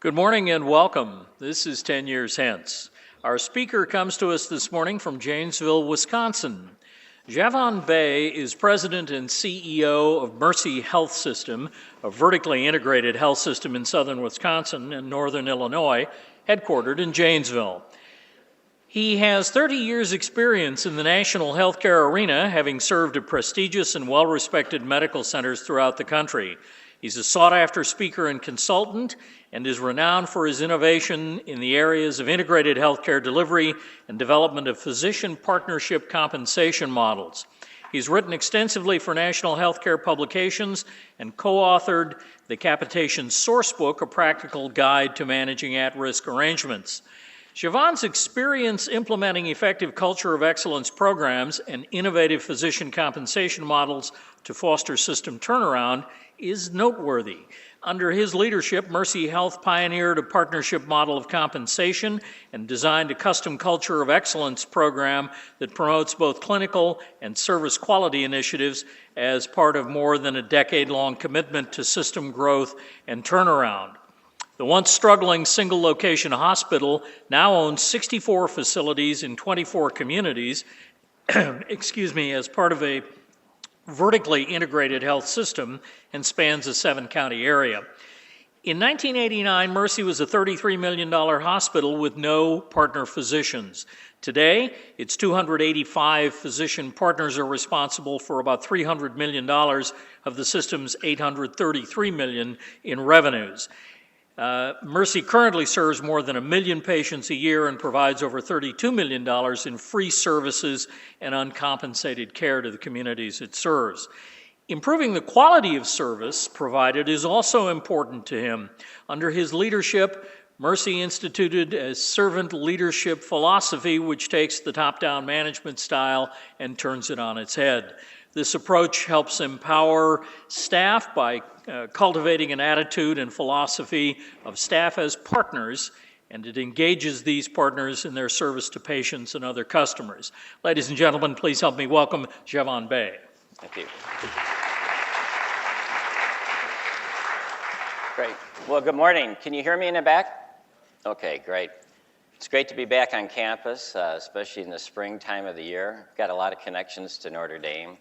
Good morning and welcome. This is 10 Years Hence. Our speaker comes to us this morning from Janesville, Wisconsin. Javon Bea is president and CEO of Mercy Health System, a vertically integrated health system in southern Wisconsin and northern Illinois, headquartered in Janesville. He has 30 years' experience in the national healthcare arena, having served at prestigious and well-respected medical centers throughout the country. He's a sought-after speaker and consultant and is renowned for his innovation in the areas of integrated healthcare delivery and development of physician partnership compensation models. He's written extensively for national healthcare publications and co-authored the Capitation Sourcebook, a practical guide to managing at-risk arrangements. Javon's experience implementing effective culture of excellence programs and innovative physician compensation models to foster system turnaround is noteworthy. Under his leadership, Mercy Health pioneered a partnership model of compensation and designed a custom culture of excellence program that promotes both clinical and service quality initiatives as part of more than a decade-long commitment to system growth and turnaround. The once struggling single-location hospital now owns 64 facilities in 24 communities, as part of a vertically integrated health system and spans a 7-county area. In 1989, Mercy was a $33 million hospital with no partner physicians. Today, its 285 physician partners are responsible for about $300 million of the system's $833 million in revenues. Mercy currently serves more than 1 million patients a year and provides over $32 million in free services and uncompensated care to the communities it serves. Improving the quality of service provided is also important to him. Under his leadership, Mercy instituted a servant leadership philosophy which takes the top-down management style and turns it on its head. This approach helps empower staff by cultivating an attitude and philosophy of staff as partners, and it engages these partners in their service to patients and other customers. Ladies and gentlemen, please help me welcome Javon Bea. Thank you. Great. Well, good morning. Can you hear me in the back? Okay, great. It's great to be back on campus, especially in the springtime of the year. Got a lot of connections to Notre Dame.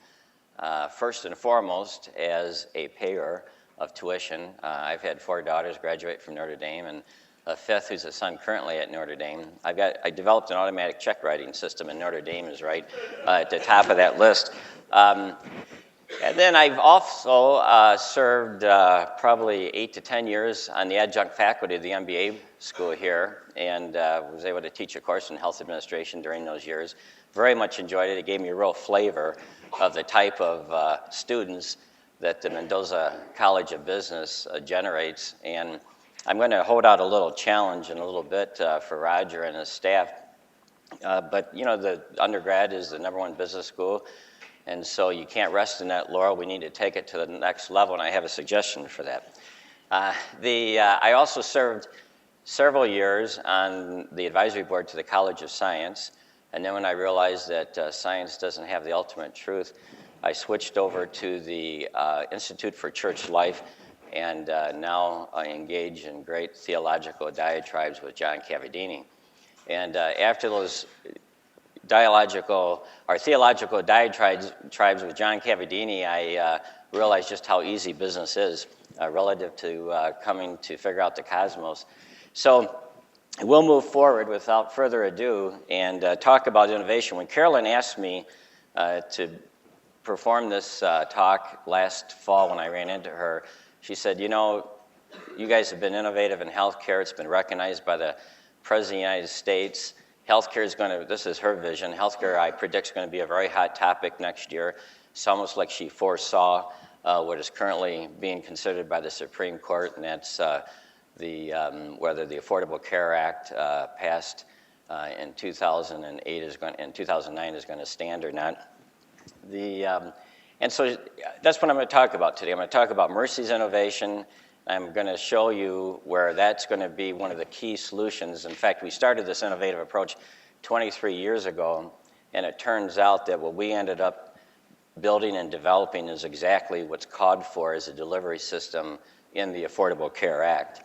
First and foremost, as a payer of tuition, I've had 4 daughters graduate from Notre Dame and a 5th who's a son currently at Notre Dame. I developed an automatic check writing system, and Notre Dame is right at the top of that list. And then I've also served probably 8 to 10 years on the adjunct faculty of the MBA school here, and was able to teach a course in health administration during those years. Very much enjoyed it. It gave me a real flavor of the type of students that the Mendoza College of Business generates. And I'm going to hold out a little challenge in a little bit for Roger and his staff. But you know, the undergrad is the #1 business school, and so you can't rest in that laurel. We need to take it to the next level, and I have a suggestion for that. I also served several years on the advisory board to the College of Science. And then when I realized that science doesn't have the ultimate truth, I switched over to the Institute for Church Life, and now I engage in great theological diatribes with John Cavadini. And after those theological diatribes with John Cavadini, I realized just how easy business is relative to coming to figure out the cosmos. So we'll move forward without further ado and talk about innovation. When Carolyn asked me to perform this talk last fall when I ran into her, she said, you know, you guys have been innovative in healthcare. It's been recognized by the President of the United States. Healthcare is going to, this is her vision, healthcare I predict is going to be a very hot topic next year. It's almost like she foresaw what is currently being considered by the Supreme Court, and that's whether the Affordable Care Act passed in 2008 in 2009 is going to stand or not. And so that's what I'm going to talk about today. I'm going to talk about Mercy's innovation. I'm going to show you where that's going to be one of the key solutions. In fact, we started this innovative approach 23 years ago, and it turns out that what we ended up building and developing is exactly what's called for as a delivery system in the Affordable Care Act.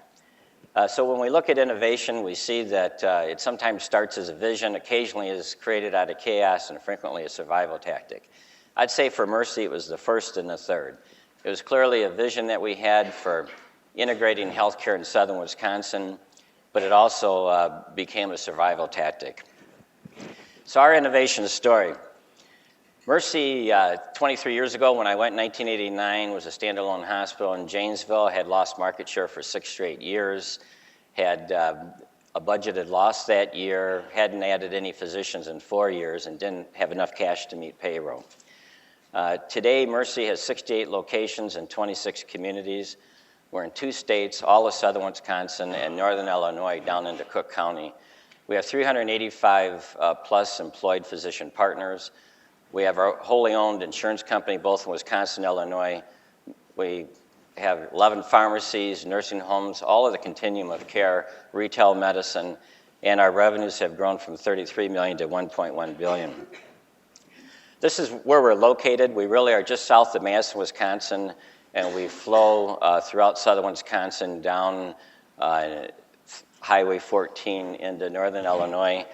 So when we look at innovation, we see that it sometimes starts as a vision, occasionally is created out of chaos, and frequently a survival tactic. I'd say for Mercy, it was the first and the third. It was clearly a vision that we had for integrating healthcare in southern Wisconsin, but it also became a survival tactic. So our innovation story. Mercy, 23 years ago when I went in 1989, was a standalone hospital in Janesville, had lost market share for 6 straight years, had a budgeted loss that year, hadn't added any physicians in 4 years, and didn't have enough cash to meet payroll. Today, Mercy has 68 locations in 26 communities. We're in 2 states, all of southern Wisconsin and northern Illinois, down into Cook County. We have 385 plus employed physician partners. We have our wholly owned insurance company, both in Wisconsin and Illinois. We have 11 pharmacies, nursing homes, all of the continuum of care, retail medicine, and our revenues have grown from $33 million to $1.1 billion. This is where we're located. We really are just south of Madison, Wisconsin, and we flow throughout southern Wisconsin down Highway 14 into northern Illinois.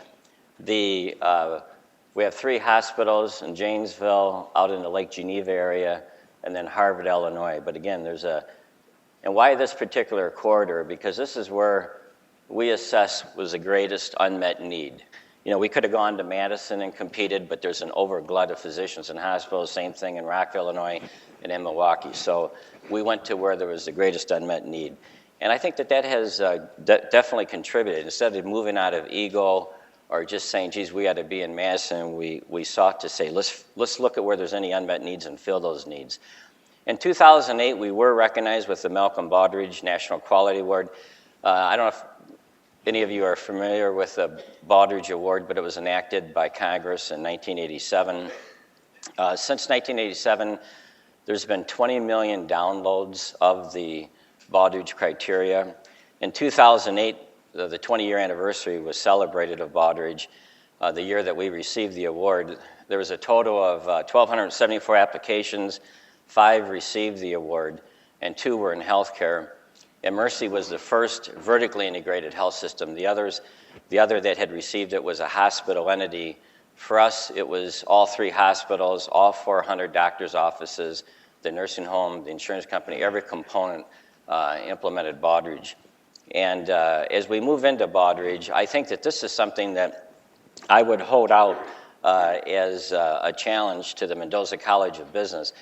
We have 3 hospitals in Janesville, out in the Lake Geneva area, and then Harvard, Illinois. But again, and why this particular corridor? Because this is where we assess was the greatest unmet need. You know, we could have gone to Madison and competed, but there's an overglut of physicians and hospitals, same thing in Rockville, Illinois, and in Milwaukee. So we went to where there was the greatest unmet need. And I think that has definitely contributed. Instead of moving out of ego or just saying, geez, we got to be in Madison, we sought to say, let's look at where there's any unmet needs and fill those needs. In 2008, we were recognized with the Malcolm Baldrige National Quality Award. I don't know if any of you are familiar with the Baldrige Award, but it was enacted by Congress in 1987. Since 1987, there's been 20 million downloads of the Baldrige criteria. In 2008, the 20-year anniversary was celebrated of Baldrige, the year that we received the award. There was a total of 1,274 applications, 5 received the award, and 2 were in healthcare. And Mercy was the first vertically integrated health system. The other that had received it was a hospital entity. For us, it was all 3 hospitals, all 400 doctors' offices, the nursing home, the insurance company, every component implemented Baldrige. And as we move into Baldrige, I think that this is something that I would hold out as a challenge to the Mendoza College of Business.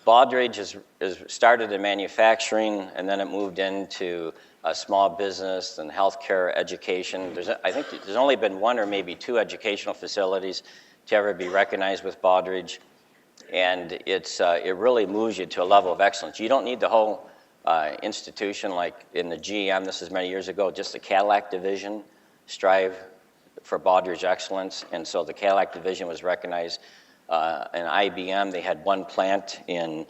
Baldrige is started in manufacturing, and then it moved into small business and healthcare education. I think there's only been 1 or maybe 2 educational facilities to ever be recognized with Baldrige, and it really moves you to a level of excellence. You don't need the whole institution like in the GM, this is many years ago, just the Cadillac division strive for Baldrige excellence, and so the Cadillac division was recognized. And IBM, they had 1 plant in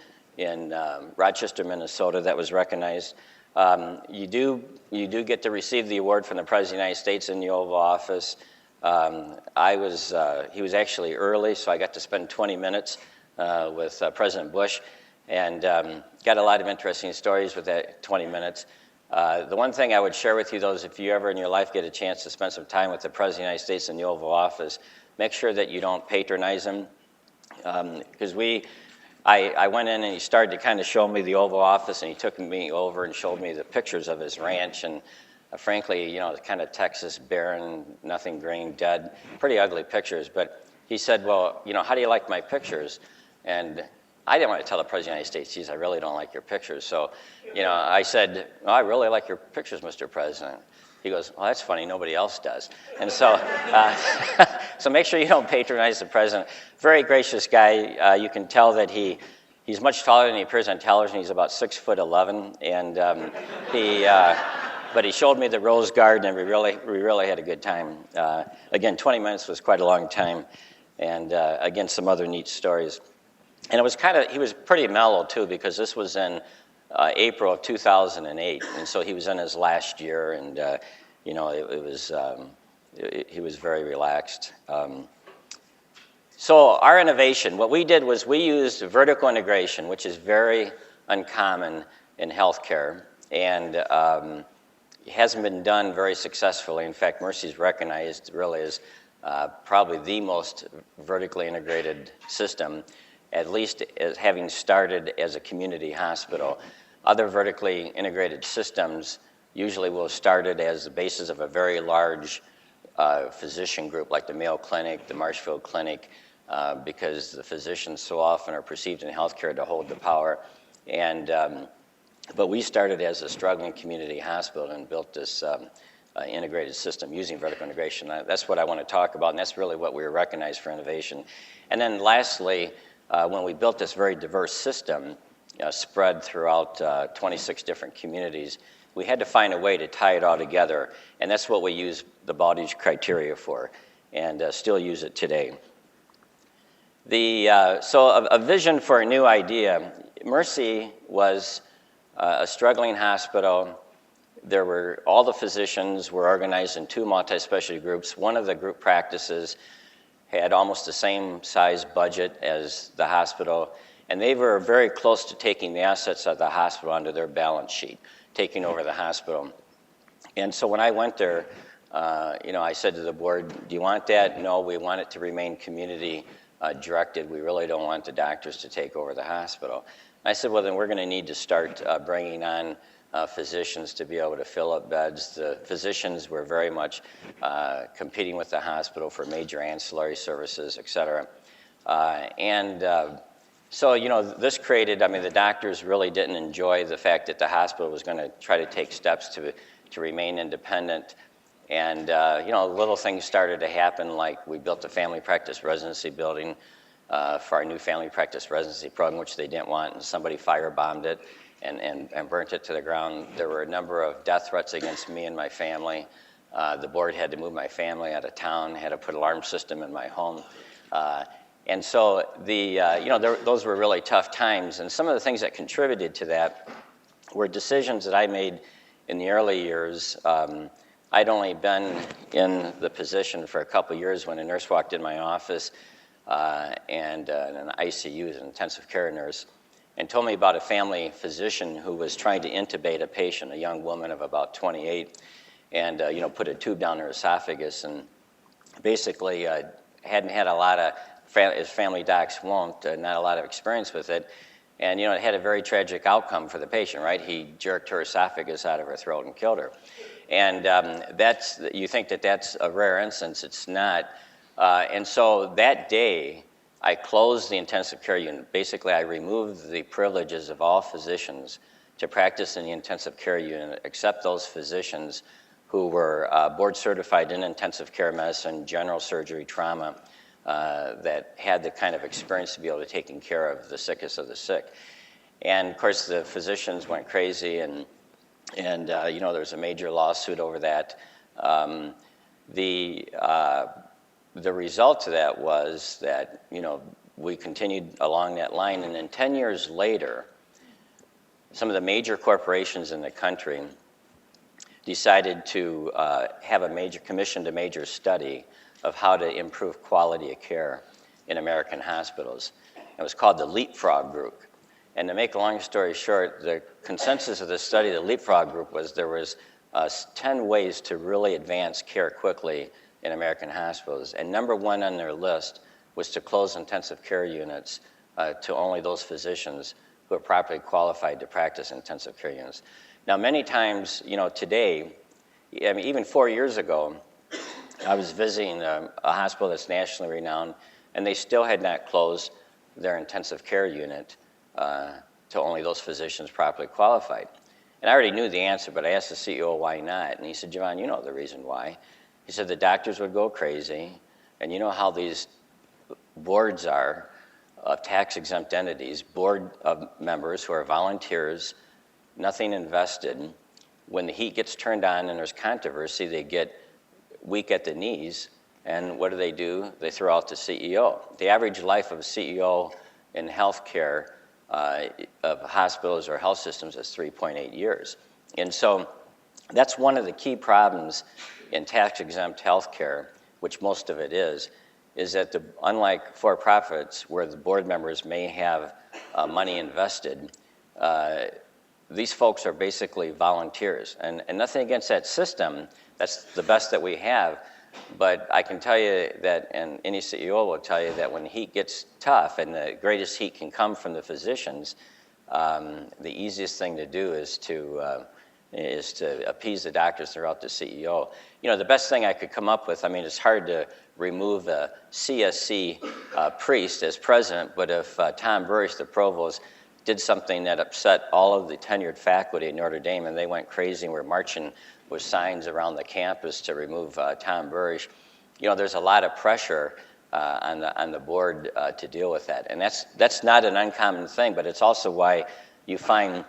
Rochester, Minnesota that was recognized. You do get to receive the award from the President of the United States in the Oval Office. He was actually early, so I got to spend 20 minutes with President Bush, and got a lot of interesting stories with that 20 minutes. The one thing I would share with you, though, is if you ever in your life get a chance to spend some time with the President of the United States in the Oval Office, make sure that you don't patronize him. Because I went in and he started to kind of show me the Oval Office, and he took me over and showed me the pictures of his ranch, and frankly, you know, it's kind of Texas, barren, nothing green, dead, pretty ugly pictures. But he said, well, you know, how do you like my pictures? And I didn't want to tell the President of the United States, geez, I really don't like your pictures. So, you know, I said, well, I really like your pictures, Mr. President. He goes, well, that's funny, nobody else does. And so, so make sure you don't patronize the president. Very gracious guy. You can tell that he's much taller than he appears on television. He's about 6'11", and but he showed me the rose garden, and we really had a good time. Again, 20 minutes was quite a long time, and again, some other neat stories. And it was he was pretty mellow too, because this was in April of 2008, and so he was in his last year, and you know, he was very relaxed. So our innovation, what we did was we used vertical integration, which is very uncommon in healthcare, and hasn't been done very successfully. In fact, Mercy is recognized really as probably the most vertically integrated system, at least as having started as a community hospital. Other vertically integrated systems usually will have started as the basis of a very large physician group, like the Mayo Clinic, the Marshfield Clinic, because the physicians so often are perceived in healthcare to hold the power. But we started as a struggling community hospital and built this integrated system using vertical integration. That's what I want to talk about, and that's really what we were recognized for innovation. And then lastly, when we built this very diverse system, spread throughout 26 different communities, we had to find a way to tie it all together, and that's what we use the Baldrige criteria for, and still use it today. So a vision for a new idea. Mercy was a struggling hospital. All the physicians were organized in 2 multi-specialty groups. One of the group practices had almost the same size budget as the hospital, and they were very close to taking the assets of the hospital onto their balance sheet, taking over the hospital. And so when I went there, I said to the board, do you want that? No, we want it to remain community directed. We really don't want the doctors to take over the hospital. I said, well, then we're going to need to start bringing on physicians to be able to fill up beds. The physicians were very much competing with the hospital for major ancillary services, et cetera. So, this created, the doctors really didn't enjoy the fact that the hospital was going to try to take steps to remain independent. And, little things started to happen, like we built a family practice residency building for our new family practice residency program, which they didn't want, and somebody firebombed it and burnt it to the ground. There were a number of death threats against me and my family. The board had to move my family out of town, had to put an alarm system in my home. And so those were really tough times. And some of the things that contributed to that were decisions that I made in the early years. I'd only been in the position for a couple years when a nurse walked in my office and an ICU, an intensive care nurse, and told me about a family physician who was trying to intubate a patient, a young woman of about 28, and put a tube down her esophagus, and basically hadn't had a lot of, as family docs won't, not a lot of experience with it. And it had a very tragic outcome for the patient, right? He jerked her esophagus out of her throat and killed her. And you think that that's a rare instance. It's not. And so that day, I closed the intensive care unit. Basically, I removed the privileges of all physicians to practice in the intensive care unit, except those physicians who were board certified in intensive care medicine, general surgery, trauma, that had the kind of experience to be able to take care of the sickest of the sick. And of course, the physicians went crazy, and there was a major lawsuit over that. The result of that was that, we continued along that line, and then 10 years later, some of the major corporations in the country decided to have commissioned a major study of how to improve quality of care in American hospitals. It was called the Leapfrog Group. And to make a long story short, the consensus of the study, the Leapfrog Group, was there was 10 ways to really advance care quickly in American hospitals. And number 1 on their list was to close intensive care units to only those physicians who are properly qualified to practice intensive care units. Now, many times, today, even 4 years ago, I was visiting a hospital that's nationally renowned, and they still had not closed their intensive care unit to only those physicians properly qualified. And I already knew the answer, but I asked the CEO why not, and he said, Javon, you know the reason why. He said the doctors would go crazy, and you know how these boards are of tax-exempt entities, board of members who are volunteers, nothing invested. When the heat gets turned on and there's controversy, they get weak at the knees, and what do? They throw out the CEO. The average life of a CEO in healthcare of hospitals or health systems is 3.8 years. And so that's one of the key problems in tax-exempt healthcare, which most of it is that unlike for-profits where the board members may have money invested, these folks are basically volunteers, and nothing against that system. That's the best that we have. But I can tell you that, and any CEO will tell you that when heat gets tough, and the greatest heat can come from the physicians, the easiest thing to do is to appease the doctors throughout the CEO. You know, the best thing I could come up with, I mean, it's hard to remove a CSC priest as president, but if Tom Burrish, the provost, did something that upset all of the tenured faculty at Notre Dame, and they went crazy and were marching with signs around the campus to remove Tom Burrish, you know, there's a lot of pressure on the board to deal with that. And that's not an uncommon thing, but it's also why you find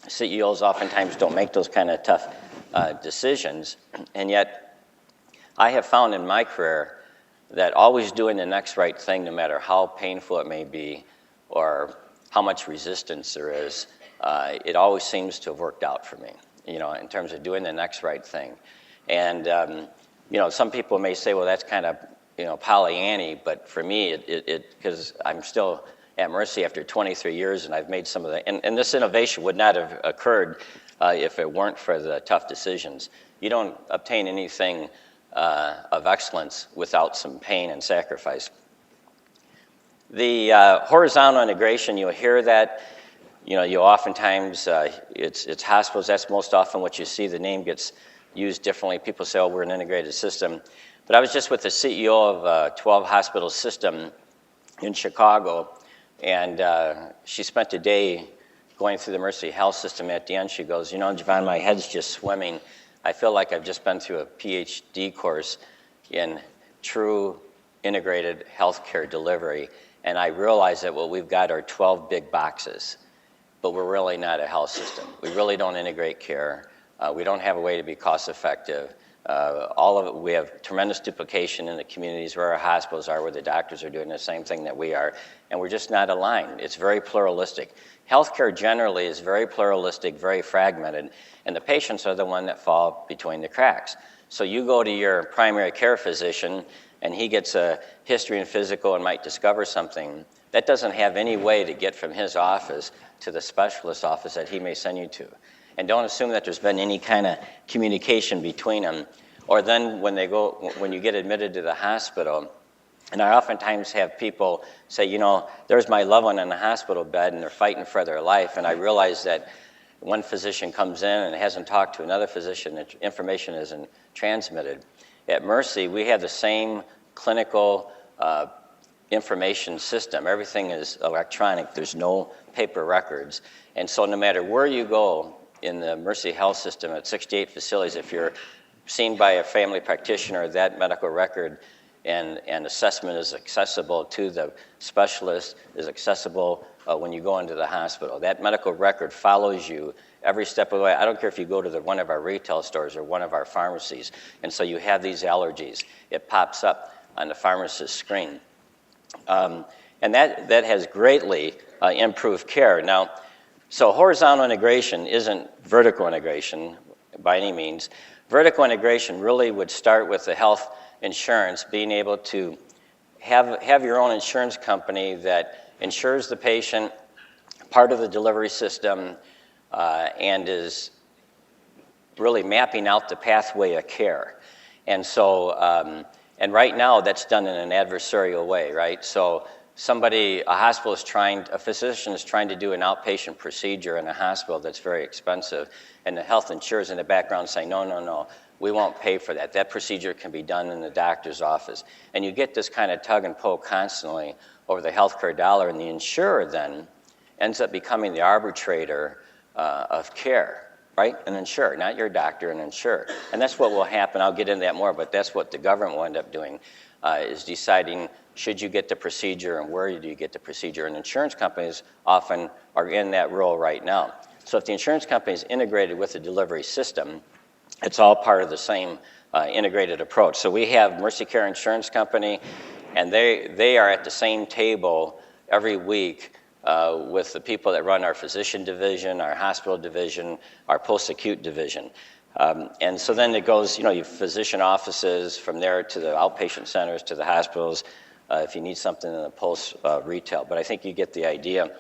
CEOs oftentimes don't make those kind of tough decisions. And yet, I have found in my career that always doing the next right thing, no matter how painful it may be or how much resistance there is, it always seems to have worked out for me, you know, in terms of doing the next right thing. And, you know, some people may say, well, that's kind of, you know, Pollyanny, but for me, because I'm still at Mercy after 23 years, and I've made some of the, and this innovation would not have occurred if it weren't for the tough decisions. You don't obtain anything of excellence without some pain and sacrifice. The horizontal integration, you'll hear that, you know, you oftentimes, it's hospitals, that's most often what you see, the name gets used differently. People say, oh, we're an integrated system. But I was just with the CEO of a 12-hospital system in Chicago, and she spent a day going through the Mercy Health System. At the end, she goes, you know, Javon, my head's just swimming. I feel like I've just been through a PhD course in true integrated healthcare delivery, and I realize that what we've got are 12 big boxes, but we're really not a health system. We really don't integrate care. We don't have a way to be cost effective. All of it, we have tremendous duplication in the communities where our hospitals are, where the doctors are doing the same thing that we are, and we're just not aligned. It's very pluralistic. Healthcare generally is very pluralistic, very fragmented, and the patients are the one that fall between the cracks. So you go to your primary care physician, and he gets a history and physical and might discover something. That doesn't have any way to get from his office to the specialist office that he may send you to. And don't assume that there's been any kind of communication between them. Or then when you get admitted to the hospital, and I oftentimes have people say, you know, there's my loved one in the hospital bed and they're fighting for their life, and I realize that one physician comes in and hasn't talked to another physician, and information isn't transmitted. At Mercy, we have the same clinical information system. Everything is electronic. There's no paper records. And so no matter where you go in the Mercy Health System at 68 facilities, if you're seen by a family practitioner, that medical record and assessment is accessible to the specialist, is accessible when you go into the hospital. That medical record follows you every step of the way. I don't care if you go to one of our retail stores or one of our pharmacies, and so you have these allergies. It pops up on the pharmacist's screen. And that has greatly improved care. Now, so horizontal integration isn't vertical integration by any means. Vertical integration really would start with the health insurance, being able to have your own insurance company that insures the patient, part of the delivery system, and is really mapping out the pathway of care. And so, and right now that's done in an adversarial way, right? So a physician is trying to do an outpatient procedure in a hospital that's very expensive, and the health insurers in the background say, no, we won't pay for that. That procedure can be done in the doctor's office. And you get this kind of tug and pull constantly over the healthcare dollar, and the insurer then ends up becoming the arbitrator of care, right? An insurer, not your doctor, an insurer. And that's what will happen. I'll get into that more, but that's what the government will end up doing, is deciding should you get the procedure and where do you get the procedure. And insurance companies often are in that role right now. So if the insurance company is integrated with the delivery system, it's all part of the same integrated approach. So we have Mercy Care Insurance Company, and they are at the same table every week with the people that run our physician division, our hospital division, our post-acute division. And so then it goes, you know, your physician offices, from there to the outpatient centers, to the hospitals, if you need something in the post-retail. But I think you get the idea.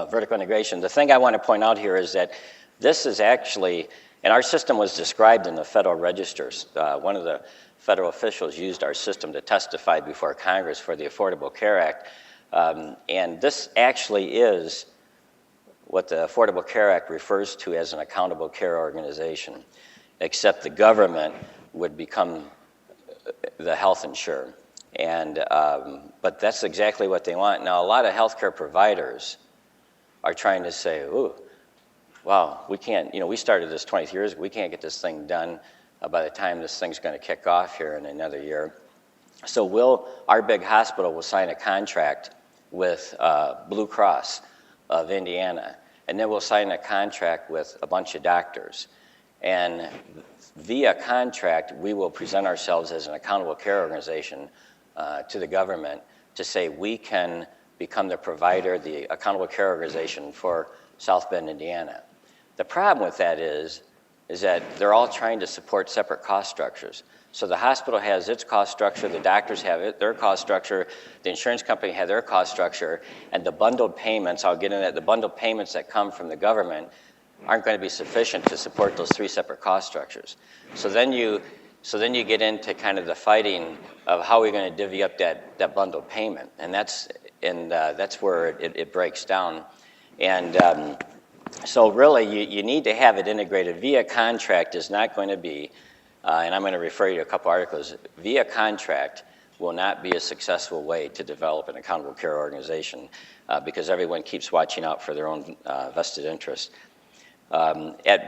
vertical integration. The thing I want to point out here is that this is actually, and our system was described in the Federal Registers. One of the federal officials used our system to testify before Congress for the Affordable Care Act. And this actually is what the Affordable Care Act refers to as an accountable care organization, except the government would become the health insurer. But that's exactly what they want. Now, a lot of healthcare providers are trying to say, ooh, wow, we can't, we started this 20 years ago, we can't get this thing done by the time this thing's going to kick off here in another year. So our big hospital will sign a contract with Blue Cross of Indiana, and then we'll sign a contract with a bunch of doctors. And via contract, we will present ourselves as an accountable care organization to the government to say we can become the provider, the accountable care organization for South Bend, Indiana. The problem with that is that they're all trying to support separate cost structures. So the hospital has its cost structure, the doctors have their cost structure, the insurance company has their cost structure, and the bundled payments, I'll get into that, the bundled payments that come from the government aren't going to be sufficient to support those three separate cost structures. So then you get into kind of the fighting of how we're going to divvy up that bundled payment, and that's where it breaks down. And so really, you need to have it integrated. Via contract is not going to be, and I'm going to refer you to a couple articles, via contract will not be a successful way to develop an accountable care organization because everyone keeps watching out for their own vested interest.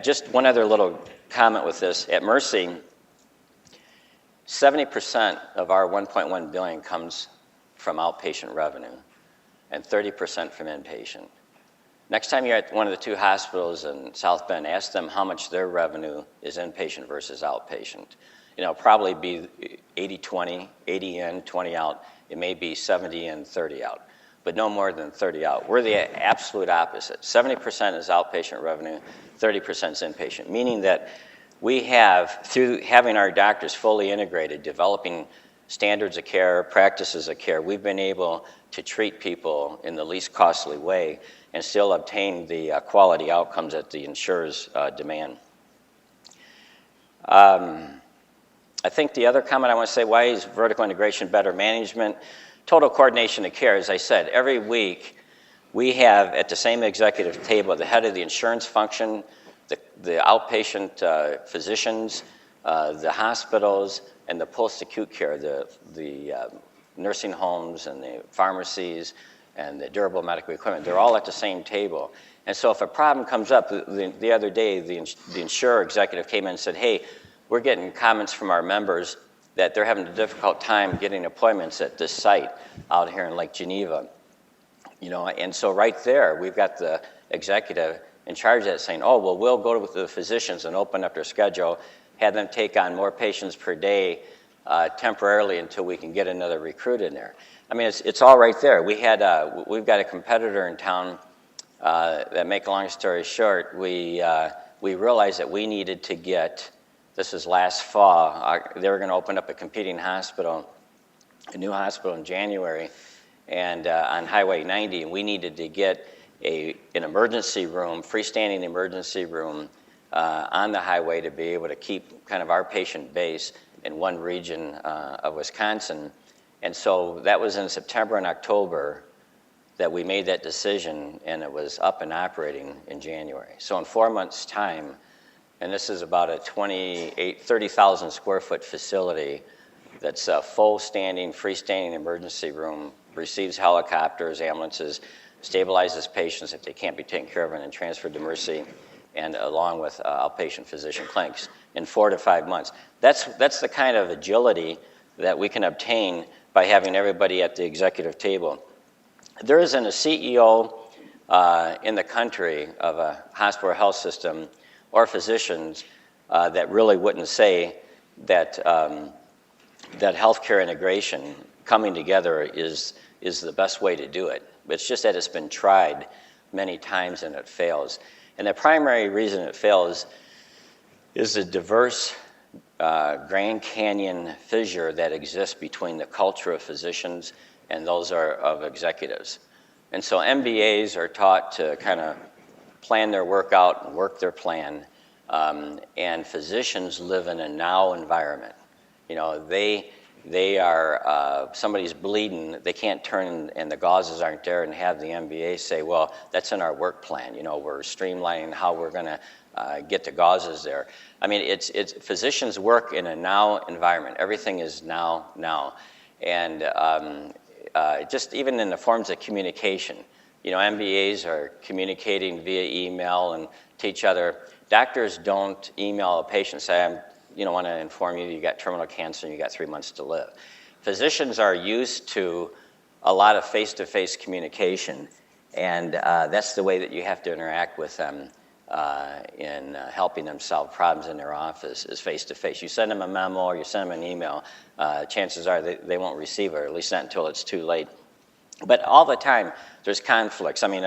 Just one other little comment with this. At Mercy, 70% of our $1.1 billion comes from outpatient revenue and 30% from inpatient. Next time you're at one of the two hospitals in South Bend, ask them how much their revenue is inpatient versus outpatient. It'll probably be 80-20, 80 in, 20 out. It may be 70 in, 30 out, but no more than 30 out. We're the absolute opposite. 70% is outpatient revenue, 30% is inpatient, meaning that we have, through having our doctors fully integrated, developing standards of care, practices of care, we've been able to treat people in the least costly way and still obtain the quality outcomes that the insurers demand. I think the other comment I want to say, why is vertical integration better management? Total coordination of care, as I said, every week we have at the same executive table the head of the insurance function, the outpatient physicians, the hospitals, and the post-acute care, the nursing homes and the pharmacies and the durable medical equipment. They're all at the same table. And so if a problem comes up, the other day the insurer executive came in and said, hey, we're getting comments from our members that they're having a difficult time getting appointments at this site out here in Lake Geneva. And so right there, we've got the executive in charge of that saying, oh, well, we'll go to the physicians and open up their schedule, have them take on more patients per day temporarily until we can get another recruit in there. I mean, it's all right there. We've got a competitor in town that, make a long story short, we realized that we needed to get, this is last fall, they were going to open up a competing hospital, a new hospital in January, and on Highway 90, and we needed to get an emergency room, freestanding emergency room on the highway to be able to keep kind of our patient base in one region of Wisconsin. And so that was in September and October that we made that decision, and it was up and operating in January. So in 4 months' time, and this is about a 30,000 square foot facility that's a full standing, freestanding emergency room, receives helicopters, ambulances, stabilizes patients if they can't be taken care of and then transferred to Mercy, and along with outpatient physician clinics in 4 to 5 months. That's the kind of agility that we can obtain by having everybody at the executive table. There isn't a CEO in the country of a hospital or health system or physicians that really wouldn't say that that healthcare integration coming together is the best way to do it. It's just that it's been tried many times and it fails. And the primary reason it fails is the diverse Grand Canyon fissure that exists between the culture of physicians and those of executives. And so MBAs are taught to kind of plan their work out and work their plan. And physicians live in a now environment. You know, they are, somebody's bleeding, they can't turn and the gauzes aren't there and have the MBA say, well, that's in our work plan. You know, we're streamlining how we're going to get the gauzes there. I mean, it's physicians work in a now environment. Everything is now. And just even in the forms of communication, you know, MBAs are communicating via email and to each other. Doctors don't email a patient and say, want to inform you you got terminal cancer and you got 3 months to live. Physicians are used to a lot of face-to-face communication, and that's the way that you have to interact with them in helping them solve problems in their office is face-to-face. You send them a memo or you send them an email, chances are they won't receive it, or at least not until it's too late. But all the time, there's conflicts. I mean,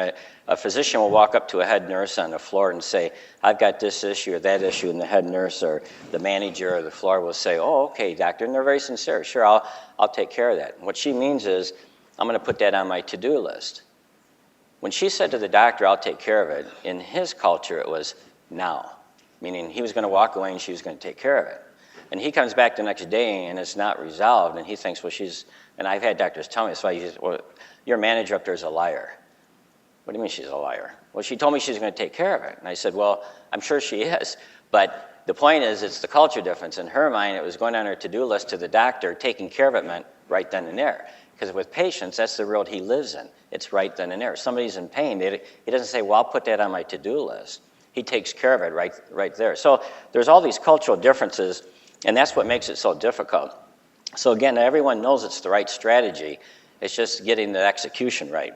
a physician will walk up to a head nurse on the floor and say, I've got this issue or that issue, and the head nurse or the manager or the floor will say, oh, okay, doctor, and they're very sincere. Sure, I'll take care of that. And what she means is, I'm going to put that on my to-do list. When she said to the doctor, I'll take care of it, in his culture, it was now, meaning he was going to walk away and she was going to take care of it. And he comes back the next day and it's not resolved, and he thinks, well, and I've had doctors tell me, well, your manager up there is a liar. What do you mean she's a liar? Well, she told me she's going to take care of it. And I said, well, I'm sure she is. But the point is, it's the culture difference. In her mind, it was going on her to-do list to the doctor. Taking care of it meant right then and there. Because with patients, that's the world he lives in. It's right then and there. If somebody's in pain, he doesn't say, well, I'll put that on my to-do list. He takes care of it right there. So there's all these cultural differences, and that's what makes it so difficult. So again, everyone knows it's the right strategy. It's just getting the execution right.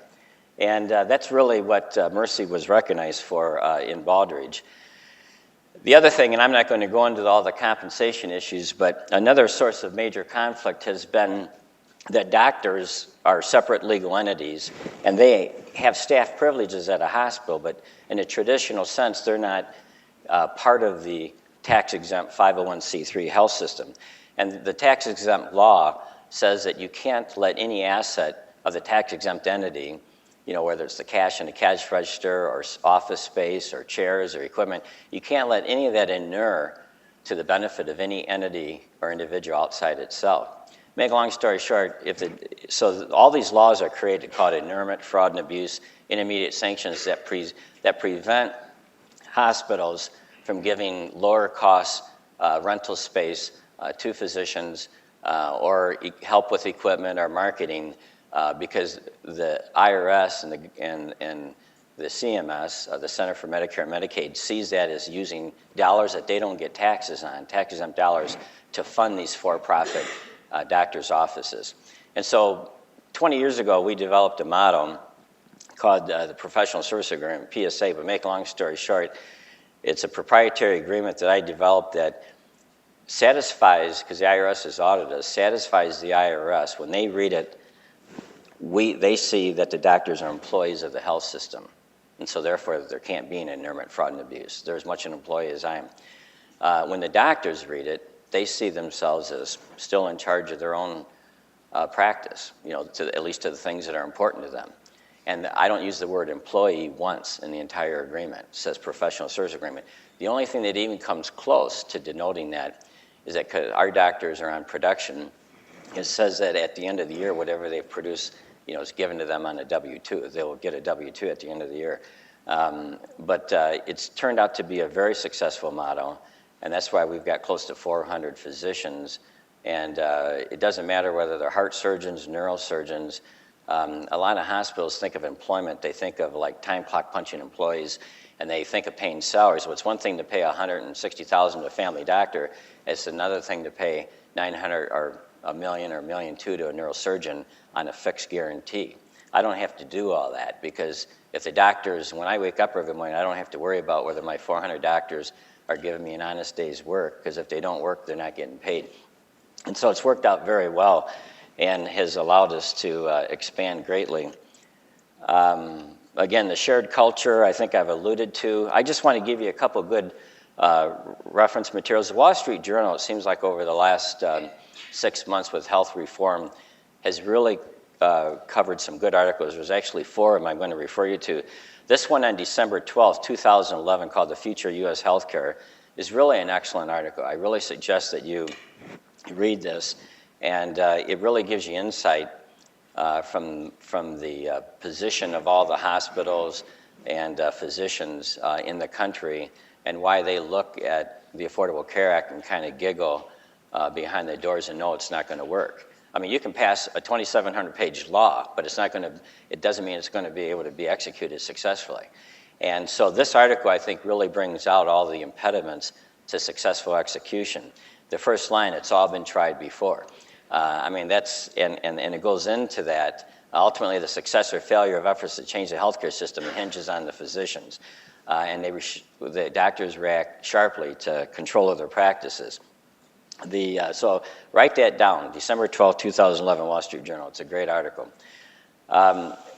And that's really what Mercy was recognized for in Baldrige. The other thing, and I'm not going to go into all the compensation issues, but another source of major conflict has been that doctors are separate legal entities, and they have staff privileges at a hospital, but in a traditional sense, they're not part of the tax-exempt 501c3 health system. And the tax-exempt law says that you can't let any asset of the tax-exempt entity, whether it's the cash in the cash register or office space or chairs or equipment, you can't let any of that inure to the benefit of any entity or individual outside itself. Make a long story short, so all these laws are created called inurement, fraud, and abuse, intermediate sanctions that prevent hospitals from giving lower cost rental space to physicians or help with equipment or marketing because the IRS and the CMS, the Center for Medicare and Medicaid, sees that as using dollars that they don't get taxes on, tax-exempt dollars, to fund these for-profit doctors' offices. And so 20 years ago, we developed a motto called the Professional Service Agreement, PSA, but make a long story short, it's a proprietary agreement that I developed that satisfies, because the IRS has audited us, satisfies the IRS. When they read it, they see that the doctors are employees of the health system. And so therefore, there can't be an inurement, fraud, and abuse. They're as much an employee as I am. When the doctors read it, they see themselves as still in charge of their own practice, at least to the things that are important to them. And I don't use the word employee once in the entire agreement. It says professional service agreement. The only thing that even comes close to denoting that is that because our doctors are on production, it says that at the end of the year, whatever they produce, is given to them on a W-2. They will get a W-2 at the end of the year. But it's turned out to be a very successful model, and that's why we've got close to 400 physicians. And it doesn't matter whether they're heart surgeons, neurosurgeons. A lot of hospitals think of employment, they think of like time clock punching employees, and they think of paying salaries. So it's one thing to pay $160,000 to a family doctor. It's another thing to pay $900,000 or $1 million or $1.2 million to a neurosurgeon on a fixed guarantee. I don't have to do all that because if the doctors, when I wake up every morning, I don't have to worry about whether my 400 doctors are giving me an honest day's work, because if they don't work, they're not getting paid. And so it's worked out very well and has allowed us to expand greatly. Again, the shared culture, I think I've alluded to. I just want to give you a couple good reference materials. The Wall Street Journal, it seems like over the last 6 months with health reform, has really covered some good articles. There's actually 4 of them I'm going to refer you to. This one on December 12th, 2011, called The Future of U.S. Healthcare, is really an excellent article. I really suggest that you read this, and it really gives you insight from the position of all the hospitals and physicians in the country, and why they look at the Affordable Care Act and kind of giggle behind the doors and know it's not going to work. I mean, you can pass a 2,700-page law, but it doesn't mean it's going to be able to be executed successfully. And so this article, I think, really brings out all the impediments to successful execution. The first line, it's all been tried before. I mean, and it goes into that. Ultimately, the success or failure of efforts to change the healthcare system hinges on the physicians. And the doctors react sharply to control of their practices. So write that down, December 12, 2011, Wall Street Journal. It's a great article.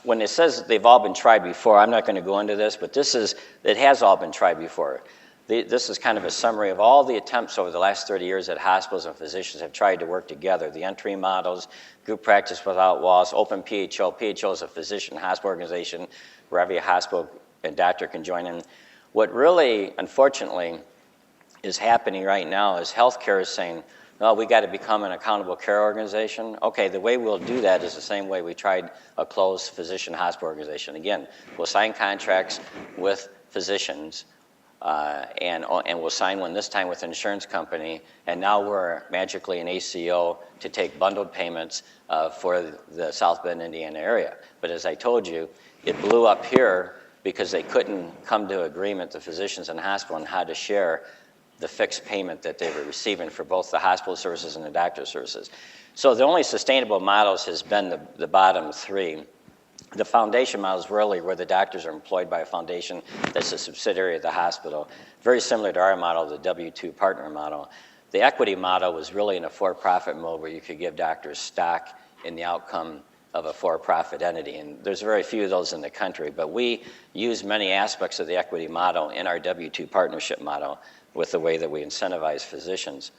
When it says they've all been tried before, I'm not going to go into this, but it has all been tried before. This is kind of a summary of all the attempts over the last 30 years that hospitals and physicians have tried to work together. The entry models, group practice without walls, open PHO. PHO is a physician-hospital organization where every hospital and doctor can join in. What really, unfortunately, is happening right now is healthcare is saying, well, we got to become an accountable care organization. Okay, the way we'll do that is the same way we tried a closed physician-hospital organization. Again, we'll sign contracts with physicians, and we'll sign one this time with an insurance company, and now we're magically an ACO to take bundled payments for the South Bend, Indiana area. But as I told you, it blew up here because they couldn't come to agreement, the physicians and the hospital, on how to share the fixed payment that they were receiving for both the hospital services and the doctor services. So the only sustainable models has been the bottom 3. The foundation model is really where the doctors are employed by a foundation that's a subsidiary of the hospital. Very similar to our model, the W-2 partner model. The equity model was really in a for-profit mode where you could give doctors stock in the outcome of a for-profit entity. And there's very few of those in the country, but we use many aspects of the equity model in our W-2 partnership model with the way that we incentivize physicians.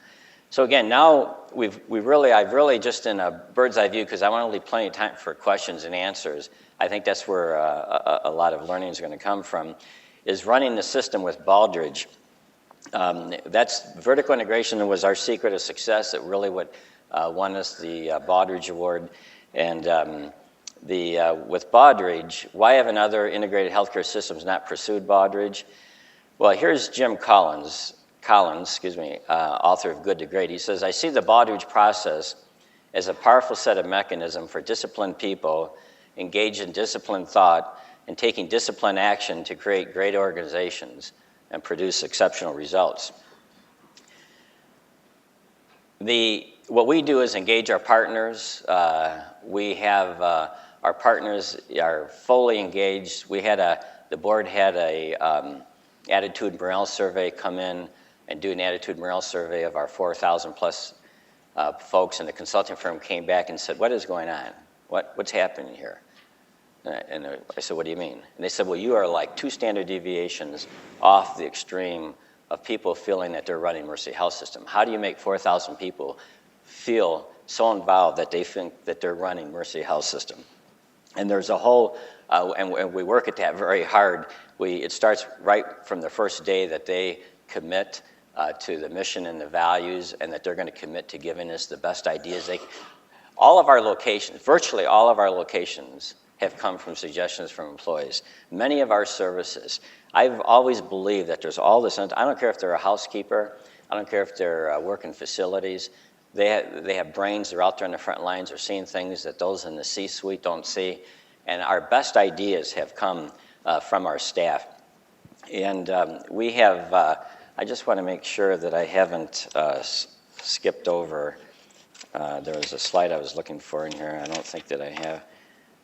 So again, now I've really just in a bird's eye view, because I want to leave plenty of time for questions and answers. I think that's where a lot of learning is going to come from, is running the system with Baldrige. That's vertical integration was our secret of success. It really what won us the Baldrige Award. And with Baldrige, why have other integrated healthcare systems not pursued Baldrige? Well, here's Jim Collins, author of Good to Great. He says, I see the Baldrige process as a powerful set of mechanisms for disciplined people engaged in disciplined thought and taking disciplined action to create great organizations and produce exceptional results. What we do is engage our partners. We have our partners are fully engaged. The board had a attitude morale survey come in and do an attitude morale survey of our 4,000 plus folks, and the consulting firm came back and said, what is going on? What's happening here? And I said, what do you mean? And they said, well, you are like 2 standard deviations off the extreme of people feeling that they're running Mercy Health System. How do you make 4,000 people feel so involved that they think that they're running Mercy Health System? And there's a whole, and we work at that very hard. It starts right from the first day that they commit to the mission and the values, and that they're going to commit to giving us the best ideas. All of our locations, virtually all of our locations, have come from suggestions from employees. Many of our services, I've always believed that there's all this, I don't care if they're a housekeeper, I don't care if they're working facilities, they have brains, they're out there on the front lines, they're seeing things that those in the C-suite don't see, and our best ideas have come from our staff. And we have, I just want to make sure that I haven't skipped over, there was a slide I was looking for in here, I don't think that I have.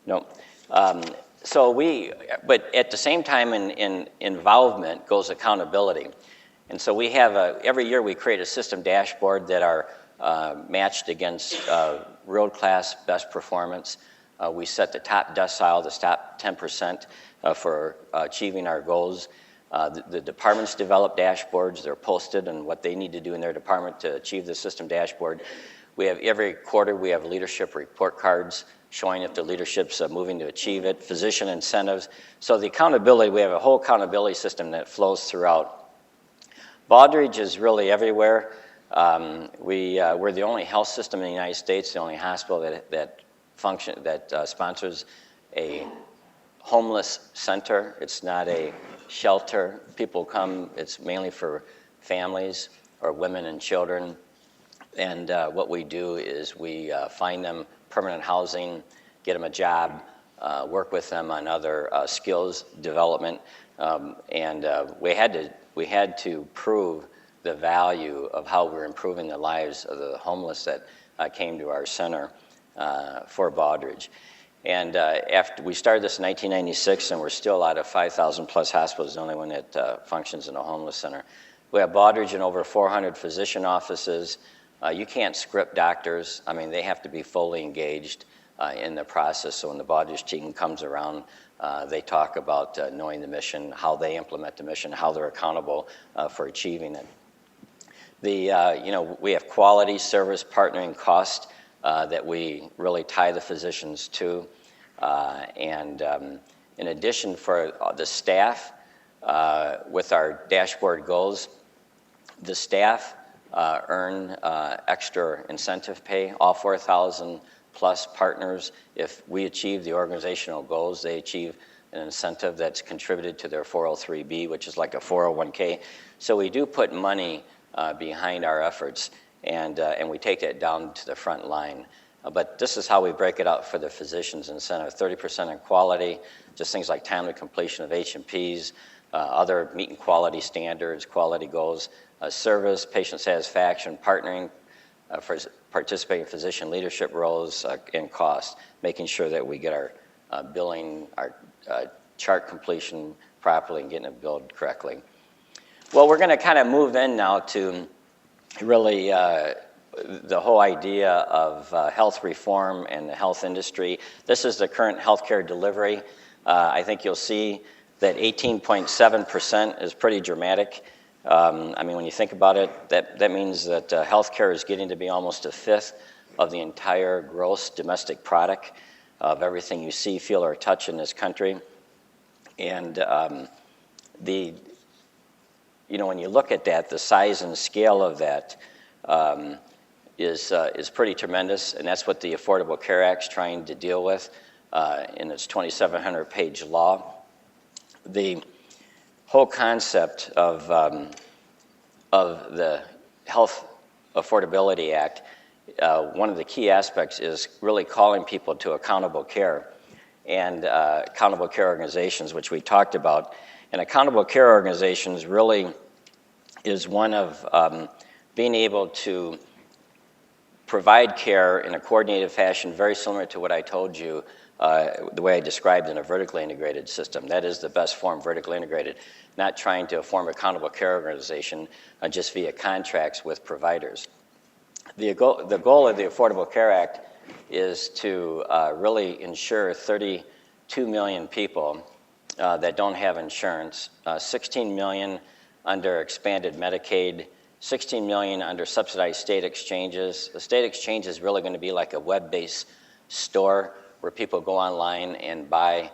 No. But at the same time in involvement goes accountability. And so we have, every year we create a system dashboard that are matched against world-class best performance. We set the top decile, the top 10% for achieving our goals. The departments develop dashboards. They're posted and what they need to do in their department to achieve the system dashboard. We have every quarter we have leadership report cards showing if the leadership's moving to achieve it, physician incentives. So the accountability, we have a whole accountability system that flows throughout. Baldrige is really everywhere. We're the only health system in the United States, the only hospital that sponsors a homeless center. It's not a shelter. People come, it's mainly for families or women and children. And what we do is we find them permanent housing, get them a job, work with them on other skills development. We had to prove the value of how we're improving the lives of the homeless that came to our center for Baldrige. And after we started this in 1996, and we're still out of 5,000 plus hospitals, the only one that functions in a homeless center. We have Baldrige in over 400 physician offices. You can't script doctors. I mean, they have to be fully engaged in the process. So when the Baldrige team comes around, they talk about knowing the mission, how they implement the mission, how they're accountable for achieving it. We have quality, service, partnering, cost that we really tie the physicians to. In addition, for the staff, with our dashboard goals, the staff earn extra incentive pay. All 4,000 plus partners, if we achieve the organizational goals, they achieve an incentive that's contributed to their 403B, which is like a 401k. So we do put money behind our efforts, and we take that down to the front line. But this is how we break it out for the physicians incentive: 30% in quality, just things like timely completion of H&Ps, other meeting quality standards, quality goals, service, patient satisfaction, partnering for participating physician leadership roles, and cost, making sure that we get our billing, our chart completion properly and getting it billed correctly. Well, we're going to kind of move in now to really the whole idea of health reform and the health industry. This is the current healthcare delivery. I think you'll see that 18.7% is pretty dramatic. I mean, when you think about it, that means that healthcare is getting to be almost a fifth of the entire gross domestic product of everything you see, feel, or touch in this country. And when you look at that, the size and scale of that is pretty tremendous, and that's what the Affordable Care Act's trying to deal with in its 2,700-page law. The whole concept of the Health Affordability Act, one of the key aspects is really calling people to accountable care and accountable care organizations, which we talked about. And accountable care organizations really is one of being able to provide care in a coordinated fashion, very similar to what I told you, the way I described in a vertically integrated system. That is the best form, vertically integrated, not trying to form accountable care organization just via contracts with providers. The goal of the Affordable Care Act is to really ensure 32 million people that don't have insurance, 16 million under expanded Medicaid, 16 million under subsidized state exchanges. The state exchange is really going to be like a web-based store where people go online and buy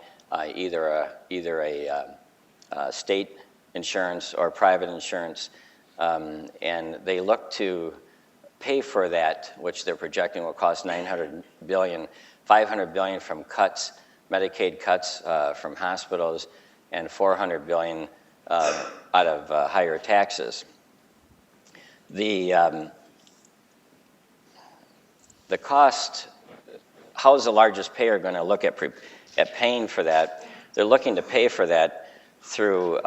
either a state insurance or private insurance, and they look to pay for that, which they're projecting will cost $900 billion, $500 billion from cuts, Medicaid cuts from hospitals, and $400 billion out of higher taxes. The cost, how is the largest payer going to look at paying for that? They're looking to pay for that through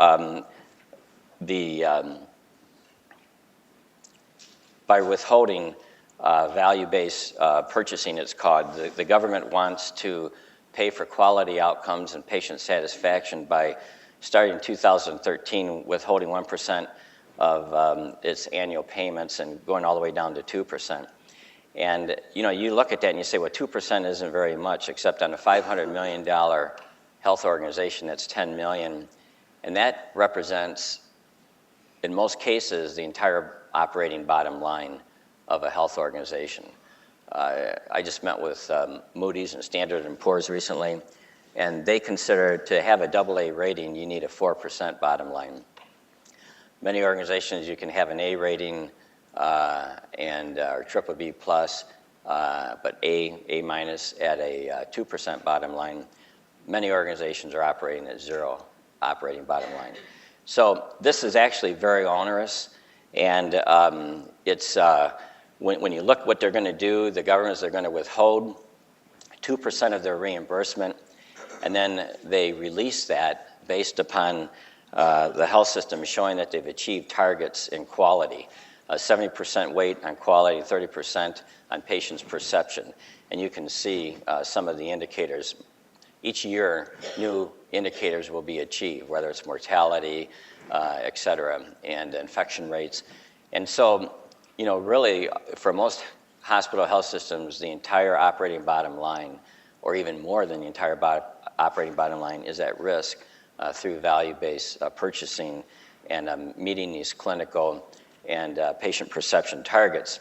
by withholding value-based purchasing, it's called. The government wants to pay for quality outcomes and patient satisfaction by starting in 2013, withholding 1% of its annual payments and going all the way down to 2%. And you look at that and you say, well, 2% isn't very much, except on a $500 million health organization, that's $10 million. And that represents, in most cases, the entire operating bottom line of a health organization. I just met with Moody's and Standard & Poor's recently, and they consider to have a AA rating, you need a 4% bottom line. Many organizations, you can have an A rating or BBB plus, but A minus at a 2% bottom line. Many organizations are operating at 0 operating bottom line. So this is actually very onerous, and it's when you look what they're going to do, the governments are going to withhold 2% of their reimbursement, and then they release that based upon the health system showing that they've achieved targets in quality. 70% weight on quality, 30% on patient's perception. And you can see some of the indicators. Each year, new indicators will be achieved, whether it's mortality, et cetera, and infection rates. And so, really, for most hospital health systems, the entire operating bottom line, or even more than the entire operating bottom line, is at risk through value-based purchasing and meeting these clinical and patient perception targets.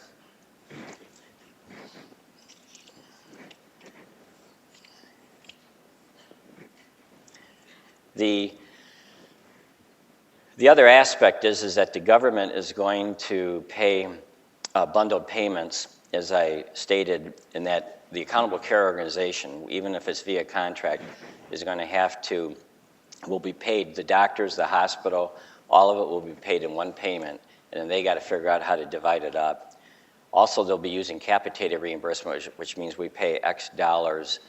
The other aspect is that the government is going to pay bundled payments, as I stated, in that the accountable care organization, even if it's via contract, is going to will be paid, the doctors, the hospital, all of it will be paid in one payment, and then they got to figure out how to divide it up. Also, they'll be using capitated reimbursement, which means we pay X dollars